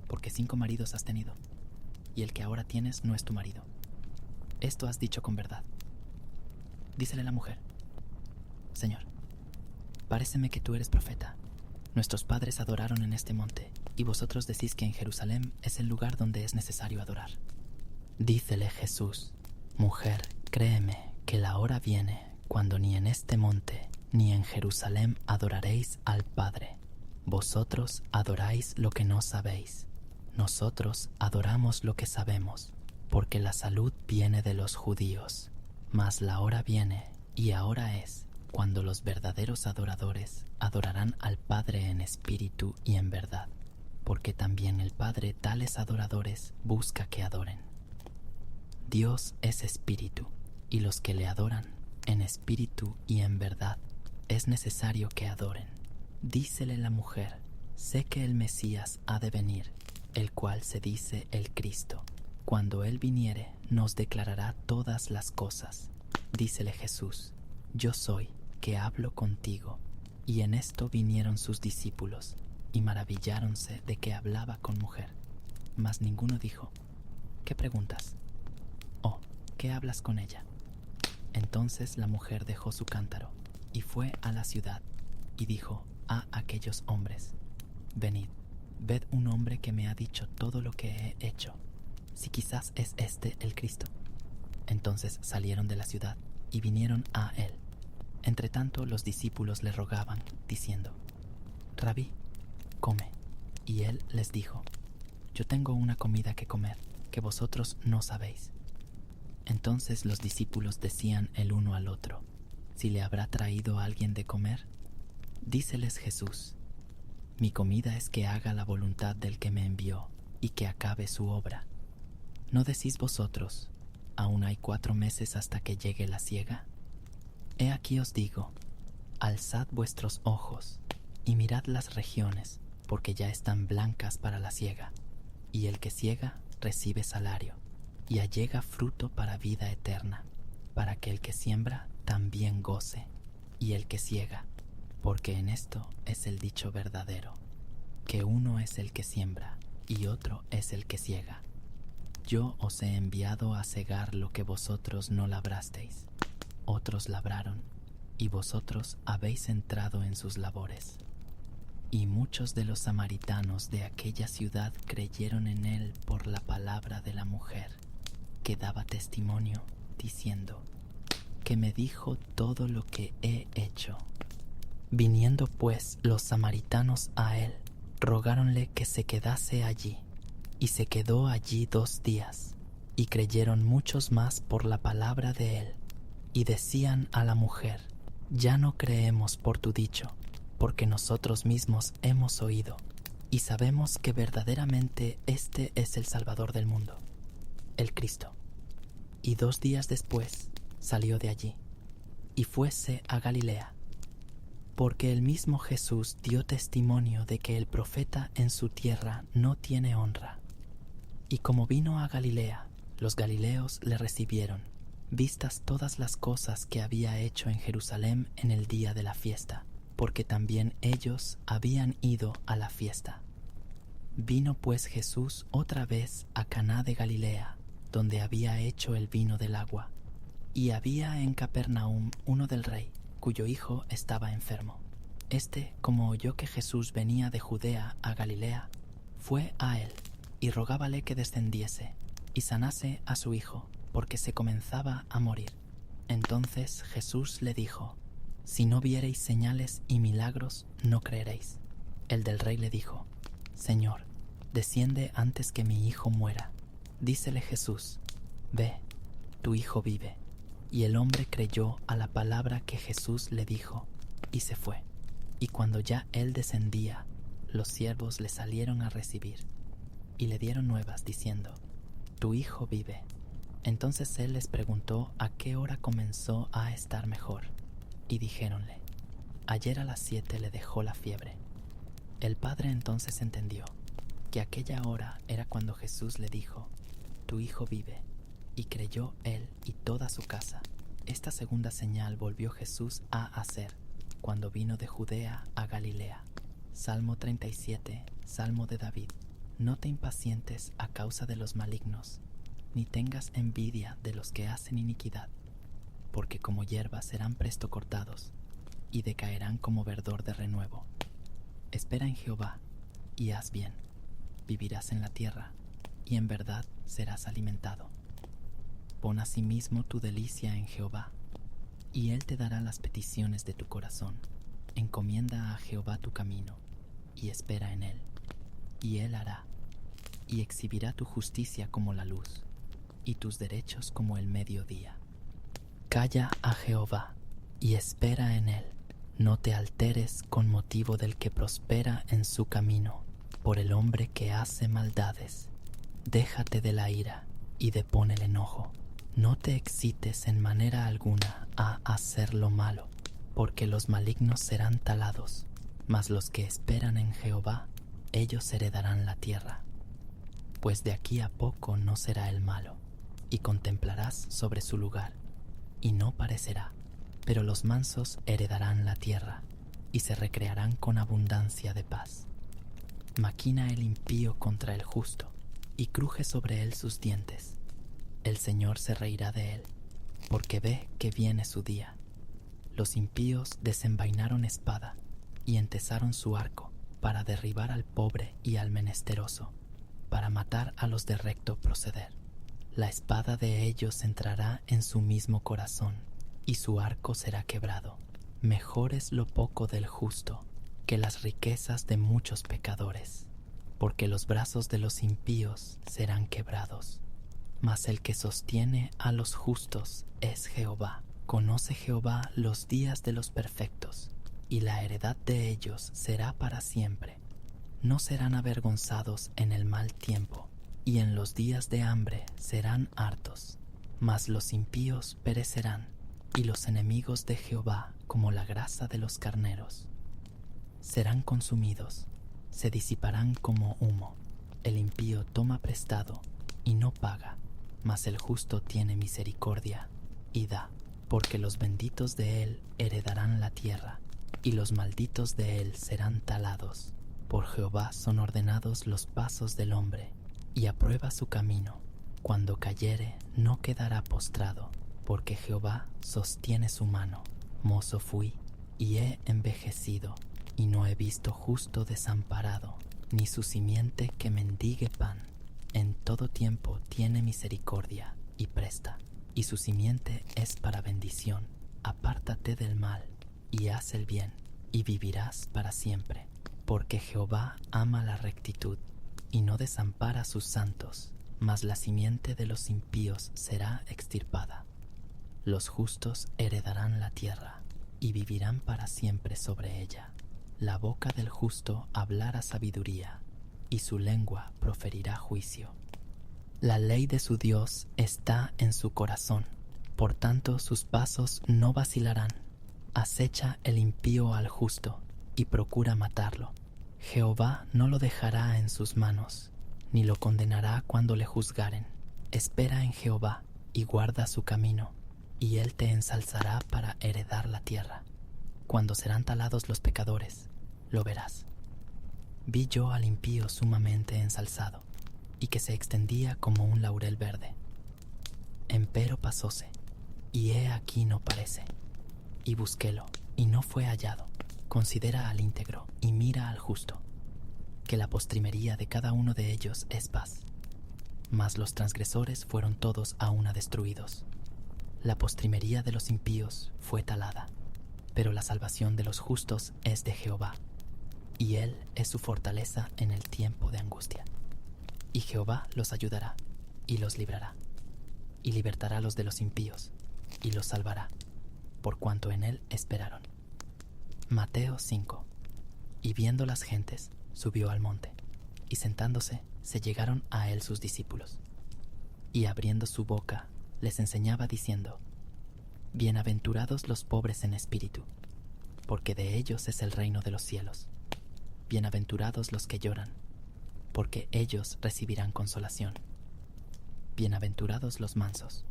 Speaker 1: porque 5 maridos has tenido, y el que ahora tienes no es tu marido. Esto has dicho con verdad. Dícele la mujer: Señor, paréceme que tú eres profeta. Nuestros padres adoraron en este monte, y vosotros decís que en Jerusalén es el lugar donde es necesario adorar. Dícele Jesús: Mujer, créeme que la hora viene cuando ni en este monte ni en Jerusalén adoraréis al Padre. Vosotros adoráis lo que no sabéis. Nosotros adoramos lo que sabemos, porque la salud viene de los judíos. Mas la hora viene, y ahora es, cuando los verdaderos adoradores adorarán al Padre en espíritu y en verdad, porque también el Padre tales adoradores busca que adoren. Dios es espíritu, y los que le adoran, en espíritu y en verdad, es necesario que adoren. Dícele la mujer: Sé que el Mesías ha de venir, el cual se dice el Cristo. Cuando él viniere, nos declarará todas las cosas. Dícele Jesús: Yo soy, que hablo contigo. Y en esto vinieron sus discípulos, y maravilláronse de que hablaba con mujer. Mas ninguno dijo: ¿Qué preguntas? ¿O qué hablas con ella? Entonces la mujer dejó su cántaro, y fue a la ciudad, y dijo a aquellos hombres: Venid, ved un hombre que me ha dicho todo lo que he hecho. Si quizás es este el Cristo. Entonces salieron de la ciudad y vinieron a él. Entretanto los discípulos le rogaban, diciendo: Rabí, come. Y él les dijo: Yo tengo una comida que comer, que vosotros no sabéis. Entonces los discípulos decían el uno al otro: ¿Si le habrá traído alguien de comer? Díceles Jesús: Mi comida es que haga la voluntad del que me envió, y que acabe su obra. ¿No decís vosotros: Aún hay 4 meses hasta que llegue la siega? He aquí os digo: Alzad vuestros ojos, y mirad las regiones, porque ya están blancas para la siega. Y el que siega recibe salario, y allega fruto para vida eterna, para que el que siembra también goce, y el que siega, porque en esto es el dicho verdadero, que uno es el que siembra, y otro es el que siega. Yo os he enviado a segar lo que vosotros no labrasteis. Otros labraron, y vosotros habéis entrado en sus labores. Y muchos de los samaritanos de aquella ciudad creyeron en él por la palabra de la mujer, que daba testimonio, diciendo: Que me dijo todo lo que he hecho. Viniendo pues los samaritanos a él, rogáronle que se quedase allí. Y se quedó allí 2 días, y creyeron muchos más por la palabra de él. Y decían a la mujer: Ya no creemos por tu dicho, porque nosotros mismos hemos oído, y sabemos que verdaderamente este es el Salvador del mundo, el Cristo. Y 2 días después salió de allí, y fuese a Galilea, porque el mismo Jesús dio testimonio de que el profeta en su tierra no tiene honra. Y como vino a Galilea, los galileos le recibieron, vistas todas las cosas que había hecho en Jerusalén en el día de la fiesta, porque también ellos habían ido a la fiesta. Vino pues Jesús otra vez a Caná de Galilea, donde había hecho el vino del agua. Y había en Capernaum uno del rey, cuyo hijo estaba enfermo. Este, como oyó que Jesús venía de Judea a Galilea, fue a él, y rogábale que descendiese, y sanase a su hijo, porque se comenzaba a morir. Entonces Jesús le dijo: Si no viereis señales y milagros, no creeréis. El del rey le dijo: Señor, desciende antes que mi hijo muera. Dícele Jesús: Ve, tu hijo vive. Y el hombre creyó a la palabra que Jesús le dijo, y se fue. Y cuando ya él descendía, los siervos le salieron a recibir, y le dieron nuevas, diciendo: Tu hijo vive. Entonces él les preguntó a qué hora comenzó a estar mejor, y dijéronle: Ayer a las 7 le dejó la fiebre. El padre entonces entendió que aquella hora era cuando Jesús le dijo: Tu hijo vive, y creyó él y toda su casa. Esta segunda señal volvió Jesús a hacer cuando vino de Judea a Galilea. Salmo 37, Salmo de David. No te impacientes a causa de los malignos, ni tengas envidia de los que hacen iniquidad, porque como hierba serán presto cortados, y decaerán como verdor de renuevo. Espera en Jehová, y haz bien, vivirás en la tierra, y en verdad serás alimentado. Pon asimismo tu delicia en Jehová, y Él te dará las peticiones de tu corazón. Encomienda a Jehová tu camino, y espera en Él, y Él hará, y exhibirá tu justicia como la luz, y tus derechos como el mediodía. Calla a Jehová, y espera en Él. No te alteres con motivo del que prospera en su camino, por el hombre que hace maldades. Déjate de la ira y depón el enojo. No te excites en manera alguna a hacer lo malo, porque los malignos serán talados, mas los que esperan en Jehová, ellos heredarán la tierra. Pues de aquí a poco no será el malo, y contemplarás sobre su lugar, y no parecerá. Pero los mansos heredarán la tierra, y se recrearán con abundancia de paz. Maquina el impío contra el justo, y cruje sobre él sus dientes. El Señor se reirá de él, porque ve que viene su día. Los impíos desenvainaron espada, y entesaron su arco, para derribar al pobre y al menesteroso, para matar a los de recto proceder. La espada de ellos entrará en su mismo corazón, y su arco será quebrado. Mejor es lo poco del justo que las riquezas de muchos pecadores, porque los brazos de los impíos serán quebrados. Mas el que sostiene a los justos es Jehová. Conoce Jehová los días de los perfectos, y la heredad de ellos será para siempre. No serán avergonzados en el mal tiempo, y en los días de hambre serán hartos. Mas los impíos perecerán, y los enemigos de Jehová como la grasa de los carneros. Serán consumidos, se disiparán como humo. El impío toma prestado y no paga, mas el justo tiene misericordia y da, porque los benditos de él heredarán la tierra, y los malditos de él serán talados. Por Jehová son ordenados los pasos del hombre, y aprueba su camino. Cuando cayere, no quedará postrado, porque Jehová sostiene su mano. Mozo fui, y he envejecido, y no he visto justo desamparado, ni su simiente que mendigue pan. En todo tiempo tiene misericordia, y presta, y su simiente es para bendición. Apártate del mal, y haz el bien, y vivirás para siempre. Porque Jehová ama la rectitud, y no desampara a sus santos, mas la simiente de los impíos será extirpada. Los justos heredarán la tierra, y vivirán para siempre sobre ella. La boca del justo hablará sabiduría, y su lengua proferirá juicio. La ley de su Dios está en su corazón, por tanto sus pasos no vacilarán. Acecha el impío al justo, y procura matarlo. Jehová no lo dejará en sus manos, ni lo condenará cuando le juzgaren. Espera en Jehová, y guarda su camino, y él te ensalzará para heredar la tierra. Cuando serán talados los pecadores, lo verás. Vi yo al impío sumamente ensalzado, y que se extendía como un laurel verde. Empero pasóse, y he aquí no parece. Y busquélo, y no fue hallado. Considera al íntegro, y mira al justo, que la postrimería de cada uno de ellos es paz. mas los transgresores fueron todos a una destruidos. La postrimería de los impíos fue talada, pero la salvación de los justos es de Jehová, y Él es su fortaleza en el tiempo de angustia. Y Jehová los ayudará, y los librará, y libertará los de los impíos, y los salvará, por cuanto en Él esperaron. Mateo 5. Y viendo las gentes, subió al monte, y sentándose, se llegaron a él sus discípulos. Y abriendo su boca, les enseñaba diciendo: Bienaventurados los pobres en espíritu, porque de ellos es el reino de los cielos. Bienaventurados los que lloran, porque ellos recibirán consolación. Bienaventurados los mansos,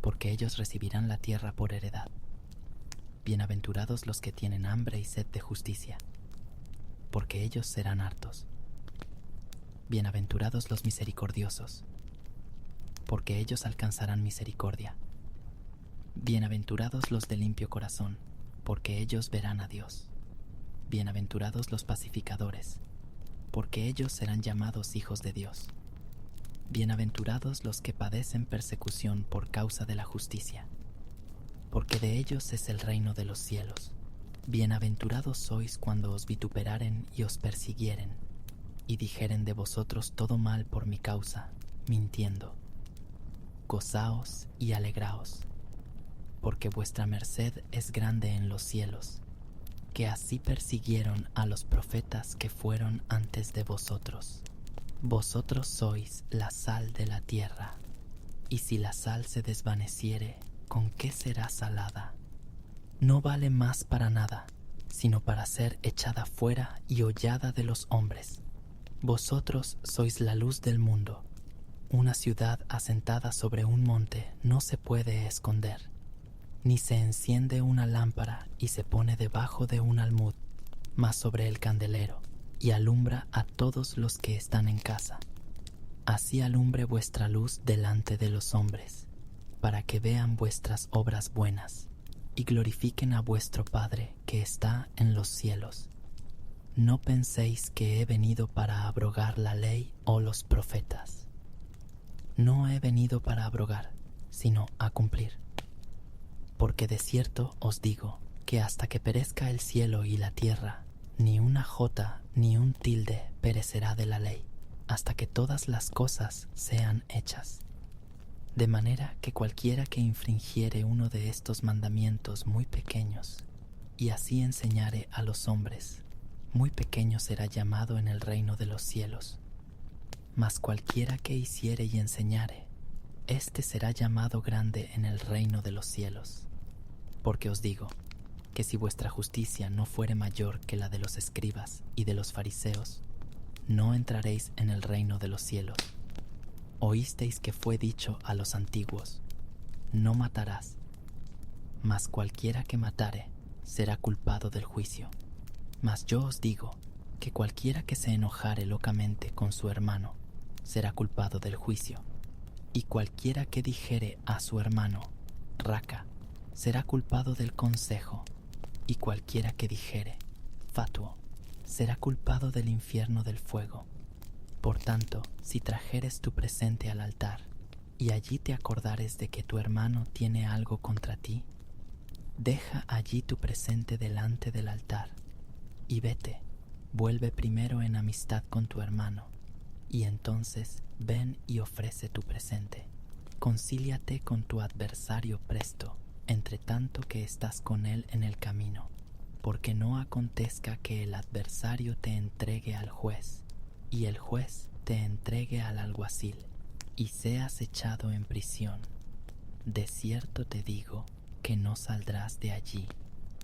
Speaker 1: porque ellos recibirán la tierra por heredad. Bienaventurados los que tienen hambre y sed de justicia, porque ellos serán hartos. Bienaventurados los misericordiosos, porque ellos alcanzarán misericordia. Bienaventurados los de limpio corazón, porque ellos verán a Dios. Bienaventurados los pacificadores, porque ellos serán llamados hijos de Dios. Bienaventurados los que padecen persecución por causa de la justicia, porque de ellos es el reino de los cielos. Bienaventurados sois cuando os vituperaren y os persiguieren, y dijeren de vosotros todo mal por mi causa, mintiendo. Gozaos y alegraos, porque vuestra merced es grande en los cielos, que así persiguieron a los profetas que fueron antes de vosotros. Vosotros sois la sal de la tierra, y si la sal se desvaneciere, ¿con qué será salada? No vale más para nada, sino para ser echada fuera y hollada de los hombres. Vosotros sois la luz del mundo. Una ciudad asentada sobre un monte no se puede esconder, ni se enciende una lámpara y se pone debajo de un almud, mas sobre el candelero, y alumbra a todos los que están en casa. Así alumbre vuestra luz delante de los hombres, para que vean vuestras obras buenas, y glorifiquen a vuestro Padre que está en los cielos. No penséis que he venido para abrogar la ley o los profetas. No he venido para abrogar, sino a cumplir. Porque de cierto os digo que hasta que perezca el cielo y la tierra, ni una jota ni un tilde perecerá de la ley, hasta que todas las cosas sean hechas. De manera que cualquiera que infringiere uno de estos mandamientos muy pequeños, y así enseñare a los hombres, muy pequeño será llamado en el reino de los cielos. Mas cualquiera que hiciere y enseñare, éste será llamado grande en el reino de los cielos. Porque os digo, que si vuestra justicia no fuere mayor que la de los escribas y de los fariseos, no entraréis en el reino de los cielos. Oísteis que fue dicho a los antiguos: no matarás, mas cualquiera que matare será culpado del juicio. Mas yo os digo que cualquiera que se enojare locamente con su hermano será culpado del juicio, y cualquiera que dijere a su hermano: raca, será culpado del consejo, y cualquiera que dijere: fatuo, será culpado del infierno del fuego. Por tanto, si trajeres tu presente al altar, y allí te acordares de que tu hermano tiene algo contra ti, deja allí tu presente delante del altar, y vete, vuelve primero en amistad con tu hermano, y entonces ven y ofrece tu presente. Concíliate con tu adversario presto, entre tanto que estás con él en el camino, porque no acontezca que el adversario te entregue al juez, y el juez te entregue al alguacil, y seas echado en prisión. De cierto te digo que no saldrás de allí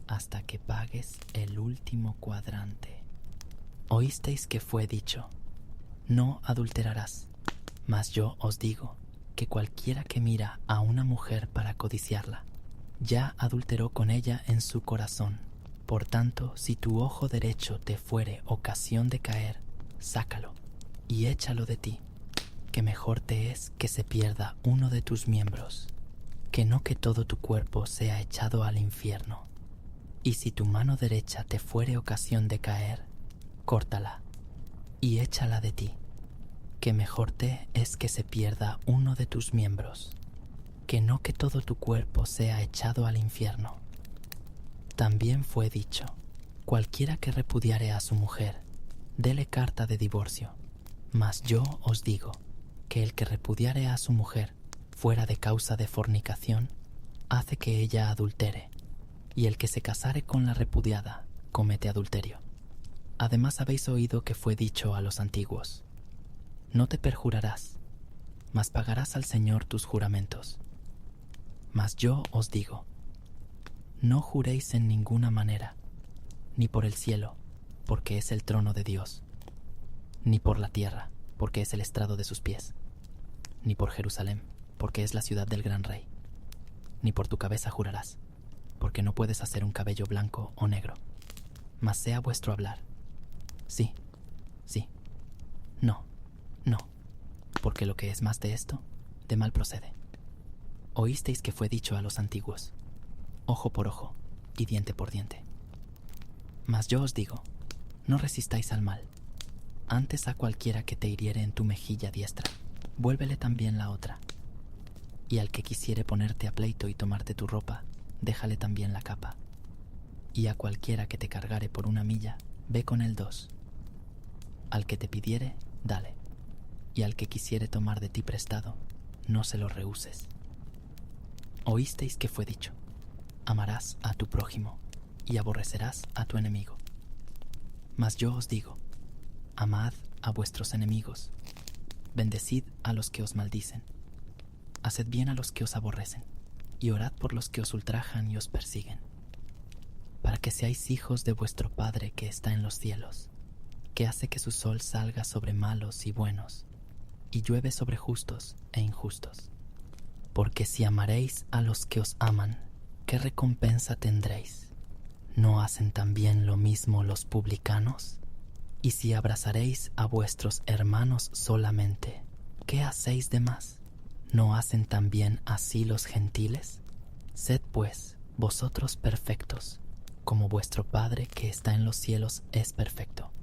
Speaker 1: hasta que pagues el último cuadrante. Oísteis que fue dicho: no adulterarás. Mas yo os digo que cualquiera que mira a una mujer para codiciarla, ya adulteró con ella en su corazón. Por tanto, si tu ojo derecho te fuere ocasión de caer, sácalo y échalo de ti, que mejor te es que se pierda uno de tus miembros, que no que todo tu cuerpo sea echado al infierno. Y si tu mano derecha te fuere ocasión de caer, córtala y échala de ti, que mejor te es que se pierda uno de tus miembros, que no que todo tu cuerpo sea echado al infierno. También fue dicho, cualquiera que repudiare a su mujer, dele carta de divorcio. Mas yo os digo, que el que repudiare a su mujer, fuera de causa de fornicación, hace que ella adultere, y el que se casare con la repudiada, comete adulterio. Además habéis oído que fue dicho a los antiguos, no te perjurarás, mas pagarás al Señor tus juramentos. Mas yo os digo, no juréis en ninguna manera, ni por el cielo, porque es el trono de Dios, ni por la tierra, porque es el estrado de sus pies, ni por Jerusalén, porque es la ciudad del gran rey, ni por tu cabeza jurarás, porque no puedes hacer un cabello blanco o negro, mas sea vuestro hablar, sí, sí, no, no, porque lo que es más de esto, de mal procede. Oísteis que fue dicho a los antiguos, ojo por ojo y diente por diente. Mas yo os digo, no resistáis al mal. Antes a cualquiera que te hiriere en tu mejilla diestra, vuélvele también la otra. Y al que quisiere ponerte a pleito y tomarte tu ropa, déjale también la capa. Y a cualquiera que te cargare por una milla, ve con él 2. Al que te pidiere, dale. Y al que quisiere tomar de ti prestado, no se lo rehuses. Oísteis que fue dicho, amarás a tu prójimo y aborrecerás a tu enemigo. Mas yo os digo, amad a vuestros enemigos, bendecid a los que os maldicen, haced bien a los que os aborrecen, y orad por los que os ultrajan y os persiguen, para que seáis hijos de vuestro Padre que está en los cielos, que hace que su sol salga sobre malos y buenos, y llueve sobre justos e injustos. Porque si amaréis a los que os aman, ¿qué recompensa tendréis? ¿No hacen también lo mismo los publicanos? Y si abrazaréis a vuestros hermanos solamente, ¿qué hacéis de más? ¿No hacen también así los gentiles? Sed pues vosotros perfectos, como vuestro Padre que está en los cielos es perfecto.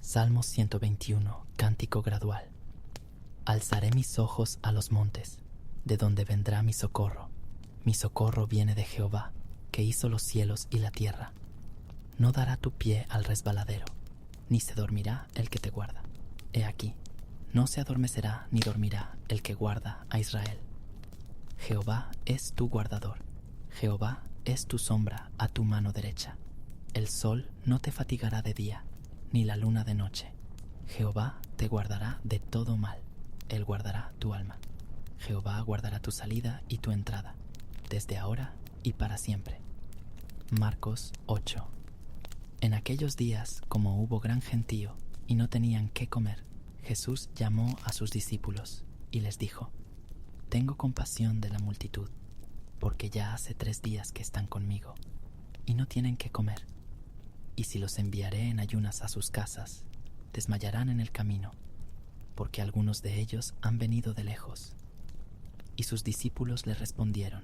Speaker 1: Salmo 121, cántico gradual. Alzaré mis ojos a los montes, de donde vendrá mi socorro. Mi socorro viene de Jehová, que hizo los cielos y la tierra. No dará tu pie al resbaladero, ni se dormirá el que te guarda. He aquí, no se adormecerá ni dormirá el que guarda a Israel. Jehová es tu guardador, Jehová es tu sombra a tu mano derecha. El sol no te fatigará de día, ni la luna de noche. Jehová te guardará de todo mal, Él guardará tu alma. Jehová guardará tu salida y tu entrada, desde ahora y para siempre. Marcos 8. En aquellos días, como hubo gran gentío y no tenían qué comer, Jesús llamó a sus discípulos y les dijo, tengo compasión de la multitud, porque ya hace 3 días que están conmigo y no tienen qué comer. Y si los enviaré en ayunas a sus casas, desmayarán en el camino, porque algunos de ellos han venido de lejos. Y sus discípulos le respondieron,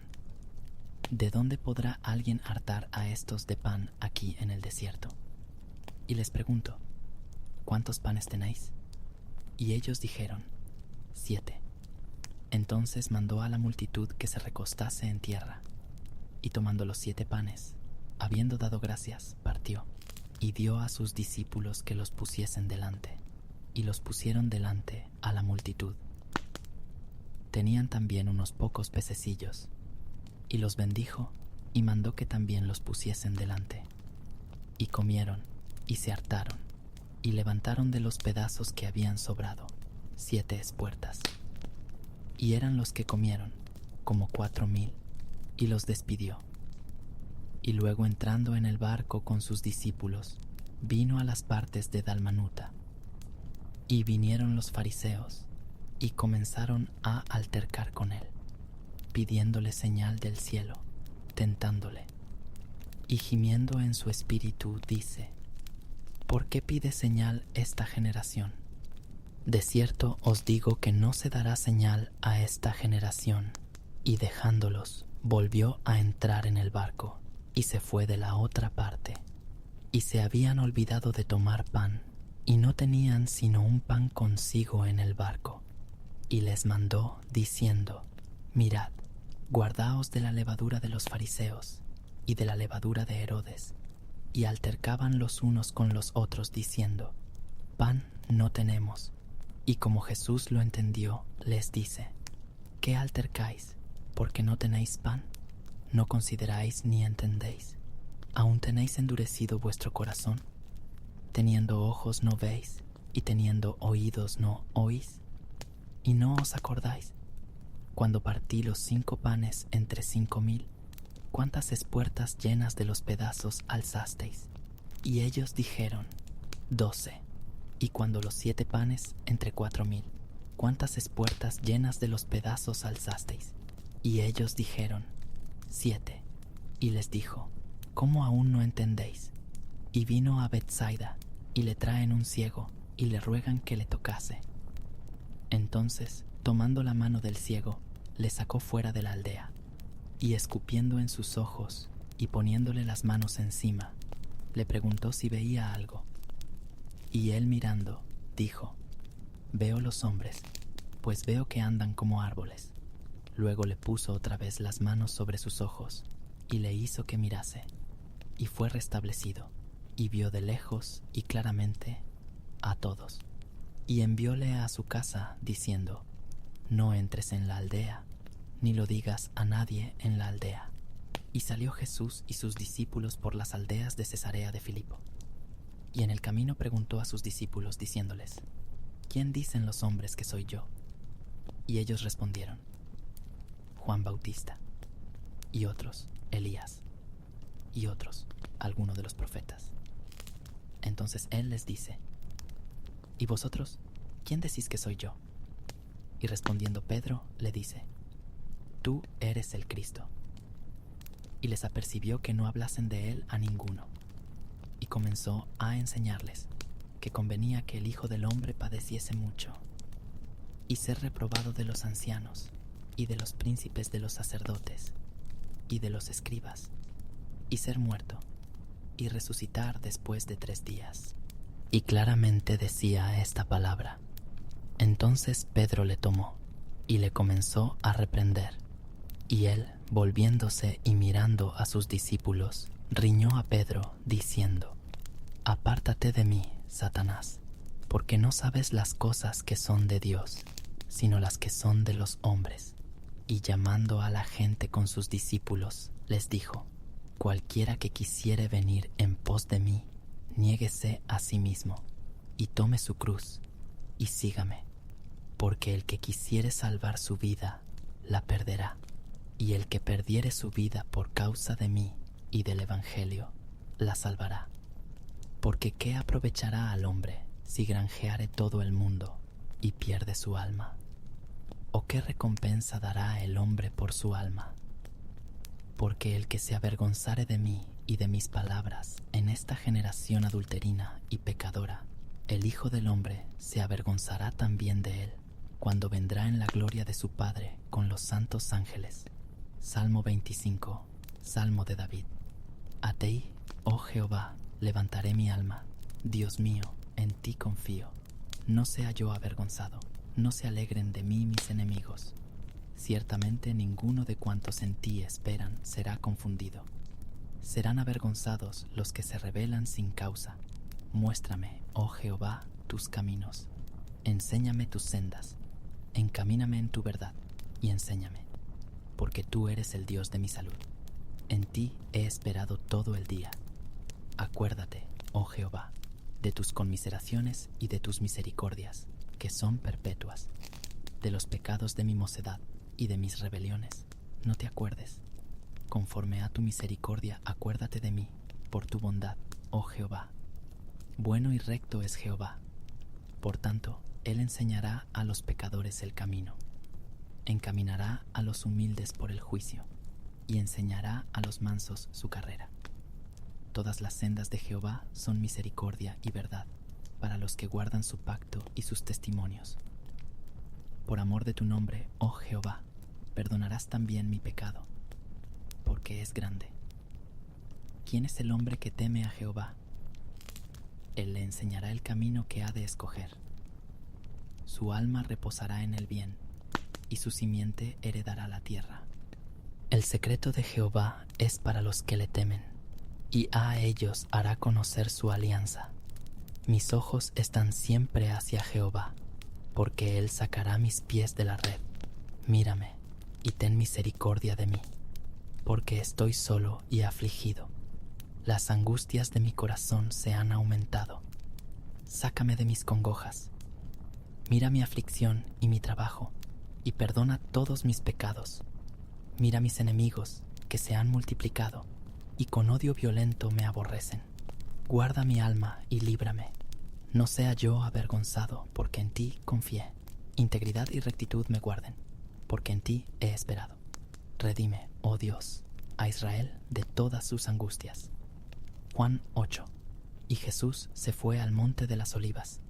Speaker 1: ¿de dónde podrá alguien hartar a estos de pan aquí en el desierto? Y les pregunto, ¿cuántos panes tenéis? Y ellos dijeron, 7. Entonces mandó a la multitud que se recostase en tierra, y tomando los 7 panes, habiendo dado gracias, partió, y dio a sus discípulos que los pusiesen delante, y los pusieron delante a la multitud. Tenían también unos pocos pececillos, y los bendijo, y mandó que también los pusiesen delante. Y comieron, y se hartaron, y levantaron de los pedazos que habían sobrado 7 espuertas. Y eran los que comieron, como 4,000, y los despidió. Y luego entrando en el barco con sus discípulos, vino a las partes de Dalmanuta. Y vinieron los fariseos, y comenzaron a altercar con él, pidiéndole señal del cielo, tentándole. Y gimiendo en su espíritu dice, ¿por qué pide señal esta generación? De cierto os digo que no se dará señal a esta generación. Y dejándolos, volvió a entrar en el barco, y se fue de la otra parte. Y se habían olvidado de tomar pan, y no tenían sino un pan consigo en el barco. Y les mandó, diciendo: Mirad, guardaos de la levadura de los fariseos y de la levadura de Herodes. Y altercaban los unos con los otros, diciendo: Pan no tenemos. Y como Jesús lo entendió, les dice: ¿Qué altercáis? ¿Porque no tenéis pan? ¿No consideráis ni entendéis? ¿Aún tenéis endurecido vuestro corazón? Teniendo ojos no veis, y teniendo oídos no oís. ¿Y no os acordáis? Cuando partí los 5 panes entre 5000, ¿cuántas espuertas llenas de los pedazos alzasteis? Y ellos dijeron: 12. Y cuando los 7 panes entre 4000, ¿cuántas espuertas llenas de los pedazos alzasteis? Y ellos dijeron: 7. Y les dijo: ¿Cómo aún no entendéis? Y vino a Betsaida, y le traen un ciego, y le ruegan que le tocase. Entonces, tomando la mano del ciego, le sacó fuera de la aldea, y escupiendo en sus ojos, y poniéndole las manos encima, le preguntó si veía algo. Y él mirando, dijo: Veo los hombres, pues veo que andan como árboles. Luego le puso otra vez las manos sobre sus ojos, y le hizo que mirase, y fue restablecido, y vio de lejos y claramente a todos. Y envióle a su casa, diciendo: No entres en la aldea, ni lo digas a nadie en la aldea. Y salió Jesús y sus discípulos por las aldeas de Cesarea de Filipo. Y en el camino preguntó a sus discípulos, diciéndoles: ¿Quién dicen los hombres que soy yo? Y ellos respondieron: Juan Bautista, y otros, Elías, y otros, alguno de los profetas. Entonces él les dice: ¿Y vosotros, quién decís que soy yo? Y respondiendo Pedro, le dice: Tú eres el Cristo. Y les apercibió que no hablasen de él a ninguno. Y comenzó a enseñarles que convenía que el Hijo del Hombre padeciese mucho, y ser reprobado de los ancianos, y de los príncipes de los sacerdotes, y de los escribas, y ser muerto, y resucitar después de 3 días. Y claramente decía esta palabra. Entonces Pedro le tomó, y le comenzó a reprender. Y él, volviéndose y mirando a sus discípulos, riñó a Pedro, diciendo: Apártate de mí, Satanás, porque no sabes las cosas que son de Dios, sino las que son de los hombres. Y llamando a la gente con sus discípulos, les dijo: Cualquiera que quisiere venir en pos de mí, niéguese a sí mismo, y tome su cruz, y sígame. Porque el que quisiere salvar su vida, la perderá, y el que perdiere su vida por causa de mí y del Evangelio, la salvará. Porque ¿qué aprovechará al hombre si granjeare todo el mundo y pierde su alma? ¿O qué recompensa dará el hombre por su alma? Porque el que se avergonzare de mí y de mis palabras en esta generación adulterina y pecadora, el Hijo del Hombre se avergonzará también de él, cuando vendrá en la gloria de su Padre con los santos ángeles. Salmo 25, Salmo de David. A ti, oh Jehová, levantaré mi alma. Dios mío, en ti confío. No sea yo avergonzado, no se alegren de mí mis enemigos. Ciertamente ninguno de cuantos en ti esperan será confundido. Serán avergonzados los que se rebelan sin causa. Muéstrame, oh Jehová, tus caminos. Enséñame tus sendas. Encamíname en tu verdad y enséñame, porque tú eres el Dios de mi salud. En ti he esperado todo el día. Acuérdate, oh Jehová, de tus conmiseraciones y de tus misericordias, que son perpetuas. De los pecados de mi mocedad y de mis rebeliones, no te acuerdes. Conforme a tu misericordia, acuérdate de mí, por tu bondad, oh Jehová. Bueno y recto es Jehová. Por tanto, Él enseñará a los pecadores el camino. Encaminará a los humildes por el juicio, y enseñará a los mansos su carrera. Todas las sendas de Jehová son misericordia y verdad, para los que guardan su pacto y sus testimonios. Por amor de tu nombre, oh Jehová, perdonarás también mi pecado, porque es grande. ¿Quién es el hombre que teme a Jehová? Él le enseñará el camino que ha de escoger. Su alma reposará en el bien, y su simiente heredará la tierra. El secreto de Jehová es para los que le temen, y a ellos hará conocer su alianza. Mis ojos están siempre hacia Jehová, porque Él sacará mis pies de la red. Mírame, y ten misericordia de mí, porque estoy solo y afligido. Las angustias de mi corazón se han aumentado. Sácame de mis congojas. Mira mi aflicción y mi trabajo, y perdona todos mis pecados. Mira mis enemigos, que se han multiplicado, y con odio violento me aborrecen. Guarda mi alma y líbrame. No sea yo avergonzado, porque en ti confié. Integridad y rectitud me guarden, porque en ti he esperado. Redime, oh Dios, a Israel de todas sus angustias. Juan 8. Y Jesús se fue al monte de las olivas,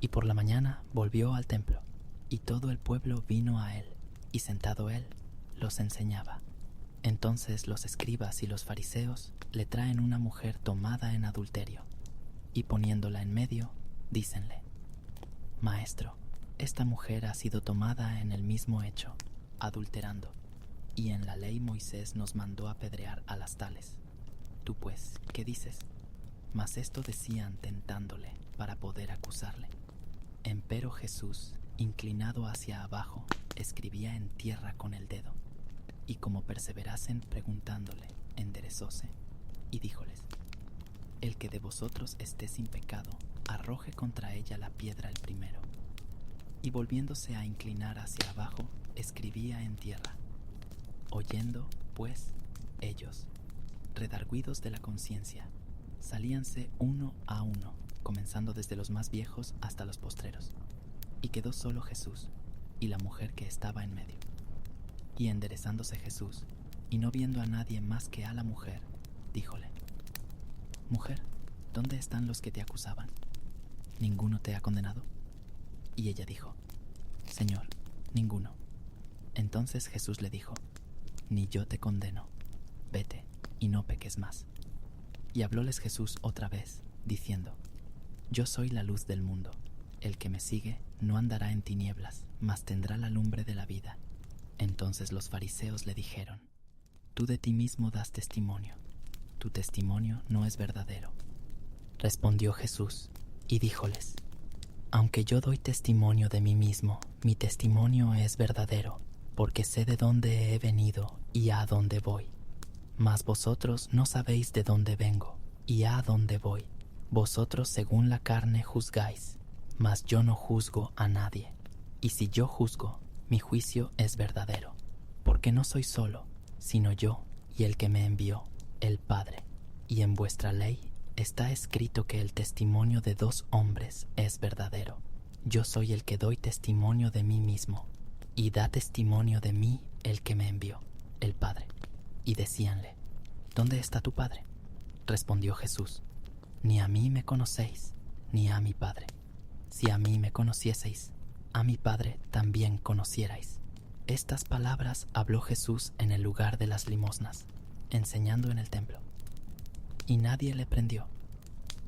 Speaker 1: y por la mañana volvió al templo, y todo el pueblo vino a él, y sentado él, los enseñaba. Entonces los escribas y los fariseos le traen una mujer tomada en adulterio, y poniéndola en medio, dícenle: Maestro, esta mujer ha sido tomada en el mismo hecho, adulterando, y en la ley Moisés nos mandó apedrear a las tales. Tú pues, ¿qué dices? Mas esto decían tentándole para poder acusarle. Empero Jesús, inclinado hacia abajo, escribía en tierra con el dedo, y como perseverasen preguntándole, enderezóse, y díjoles: El que de vosotros esté sin pecado, arroje contra ella la piedra el primero. Y volviéndose a inclinar hacia abajo, escribía en tierra. Oyendo, pues, ellos, redargüidos de la conciencia, salíanse uno a uno, comenzando desde los más viejos hasta los postreros. Y quedó solo Jesús y la mujer que estaba en medio. Y enderezándose Jesús, y no viendo a nadie más que a la mujer, díjole: Mujer, ¿dónde están los que te acusaban? ¿Ninguno te ha condenado? Y ella dijo: Señor, ninguno. Entonces Jesús le dijo: Ni yo te condeno. Vete, y no peques más. Y hablóles Jesús otra vez, diciendo: Yo soy la luz del mundo. El que me sigue no andará en tinieblas, mas tendrá la lumbre de la vida. Entonces los fariseos le dijeron: Tú de ti mismo das testimonio. Tu testimonio no es verdadero. Respondió Jesús y díjoles: Aunque yo doy testimonio de mí mismo, mi testimonio es verdadero, porque sé de dónde he venido y a dónde voy. Mas vosotros no sabéis de dónde vengo y a dónde voy. Vosotros según la carne juzgáis, mas yo no juzgo a nadie. Y si yo juzgo, mi juicio es verdadero, porque no soy solo, sino yo y el que me envió, el Padre. Y en vuestra ley está escrito que el testimonio de dos hombres es verdadero. Yo soy el que doy testimonio de mí mismo, y da testimonio de mí el que me envió, el Padre. Y decíanle: ¿Dónde está tu Padre? Respondió Jesús: Ni a mí me conocéis, ni a mi Padre. Si a mí me conocieseis, a mi Padre también conocierais. Estas palabras habló Jesús en el lugar de las limosnas, enseñando en el templo. Y nadie le prendió,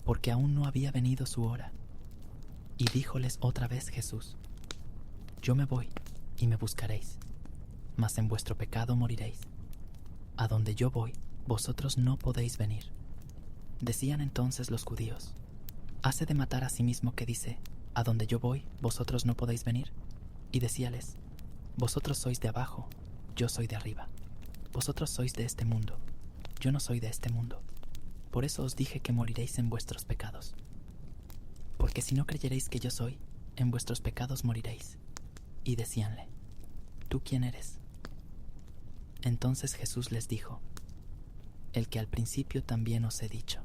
Speaker 1: porque aún no había venido su hora. Y díjoles otra vez Jesús: Yo me voy, y me buscaréis, mas en vuestro pecado moriréis. A donde yo voy, vosotros no podéis venir. Decían entonces los judíos: ¿Hase de matar a sí mismo que dice: A donde yo voy, vosotros no podéis venir? Y decíales: Vosotros sois de abajo, yo soy de arriba. Vosotros sois de este mundo, yo no soy de este mundo. Por eso os dije que moriréis en vuestros pecados. Porque si no creyeréis que yo soy, en vuestros pecados moriréis. Y decíanle: ¿Tú quién eres? Entonces Jesús les dijo: El que al principio también os he dicho.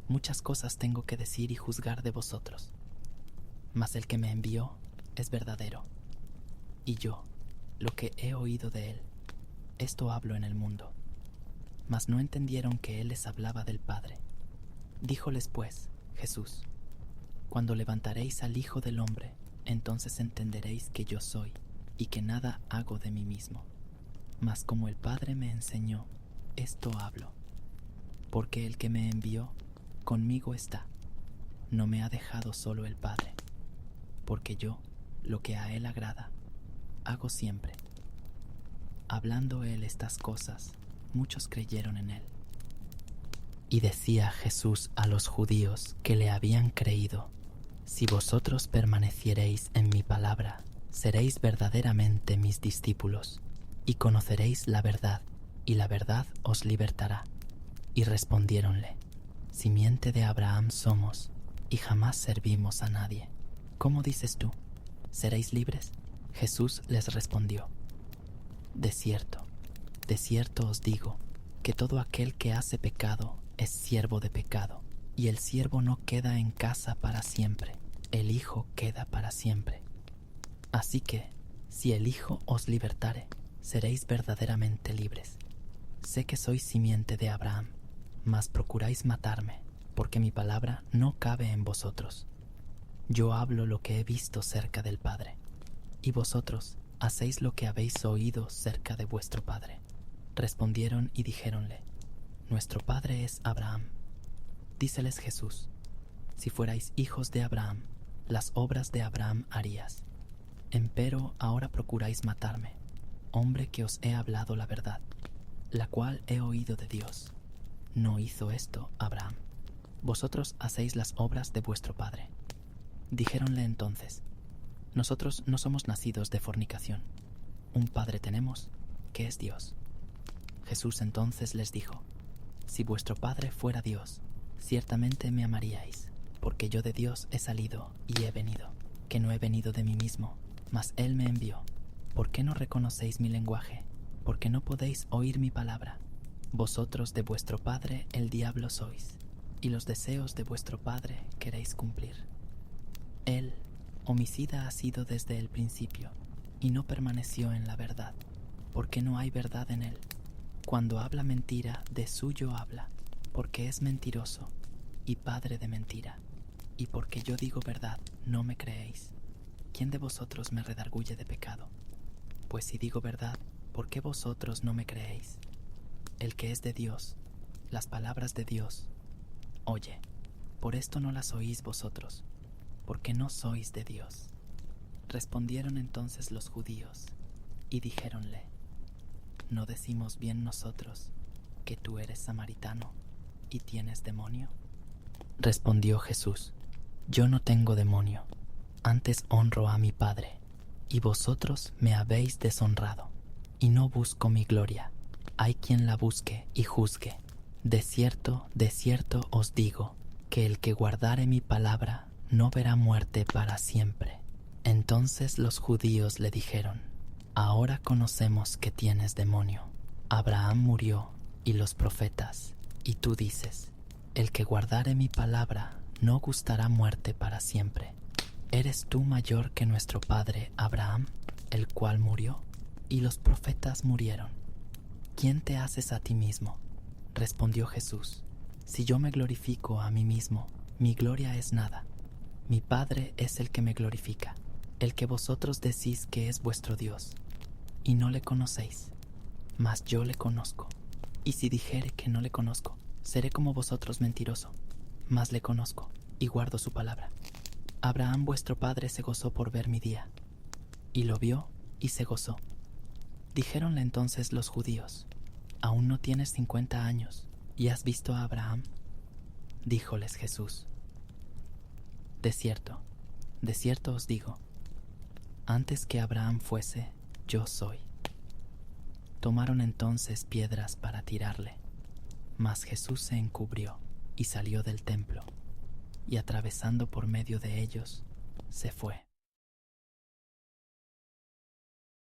Speaker 1: Muchas cosas tengo que decir y juzgar de vosotros, mas el que me envió es verdadero, y yo, lo que he oído de él, esto hablo en el mundo. Mas no entendieron que él les hablaba del Padre. Díjoles pues Jesús: Cuando levantaréis al Hijo del Hombre, entonces entenderéis que yo soy, y que nada hago de mí mismo, mas como el Padre me enseñó, esto hablo. Porque el que me envió conmigo está. no me ha dejado solo el Padre, porque yo, lo que a Él agrada, hago siempre. Hablando Él estas cosas, muchos creyeron en Él. Y decía Jesús a los judíos que le habían creído: si vosotros permaneciereis en mi palabra, seréis verdaderamente mis discípulos, y conoceréis la verdad, y la verdad os libertará. Y respondiéronle: simiente de Abraham somos, y jamás servimos a nadie. ¿Cómo dices tú? ¿Seréis libres? Jesús les respondió: de cierto os digo, que todo aquel que hace pecado es siervo de pecado, y el siervo no queda en casa para siempre, el Hijo queda para siempre. Así que, si el Hijo os libertare, seréis verdaderamente libres. Sé que sois simiente de Abraham, mas procuráis matarme, porque mi palabra no cabe en vosotros. Yo hablo lo que he visto cerca del Padre, y vosotros hacéis lo que habéis oído cerca de vuestro padre. Respondieron y dijéronle: nuestro padre es Abraham. Díceles Jesús: si fuerais hijos de Abraham, las obras de Abraham harías. Empero ahora procuráis matarme, hombre que os he hablado la verdad, la cual he oído de Dios. No hizo esto Abraham. Vosotros hacéis las obras de vuestro padre. Dijéronle entonces: nosotros no somos nacidos de fornicación. Un padre tenemos, que es Dios. Jesús entonces les dijo: si vuestro padre fuera Dios, ciertamente me amaríais, porque yo de Dios he salido y he venido, que no he venido de mí mismo, mas Él me envió. ¿Por qué no reconocéis mi lenguaje? ¿Por qué no podéis oír mi palabra? Vosotros de vuestro padre el diablo sois, y los deseos de vuestro padre queréis cumplir. Él, homicida ha sido desde el principio, y no permaneció en la verdad, porque no hay verdad en él. Cuando habla mentira, de suyo habla, porque es mentiroso y padre de mentira. Y porque yo digo verdad, no me creéis. ¿Quién de vosotros me redarguye de pecado? Pues si digo verdad, ¿por qué vosotros no me creéis? El que es de Dios, las palabras de Dios, oye. Por esto no las oís vosotros, porque no sois de Dios. Respondieron entonces los judíos y dijéronle: ¿no decimos bien nosotros que tú eres samaritano y tienes demonio? Respondió Jesús: yo no tengo demonio, antes honro a mi Padre, y vosotros me habéis deshonrado, y no busco mi gloria. Hay quien la busque y juzgue. De cierto os digo, que el que guardare mi palabra no verá muerte para siempre. Entonces los judíos le dijeron: ahora conocemos que tienes demonio. Abraham murió y los profetas, y tú dices: el que guardare mi palabra no gustará muerte para siempre. ¿Eres tú mayor que nuestro padre Abraham, el cual murió? Y los profetas murieron. ¿Quién te haces a ti mismo? Respondió Jesús: si yo me glorifico a mí mismo, mi gloria es nada. Mi Padre es el que me glorifica, el que vosotros decís que es vuestro Dios, y no le conocéis, mas yo le conozco. Y si dijere que no le conozco, seré como vosotros mentiroso, mas le conozco, y guardo su palabra. Abraham vuestro padre se gozó por ver mi día, y lo vio y se gozó. Dijéronle entonces los judíos: ¿aún no tienes 50 años, y has visto a Abraham? Díjoles Jesús: de cierto os digo, antes que Abraham fuese, yo soy. Tomaron entonces piedras para tirarle, mas Jesús se encubrió y salió del templo, y atravesando por medio de ellos, se fue.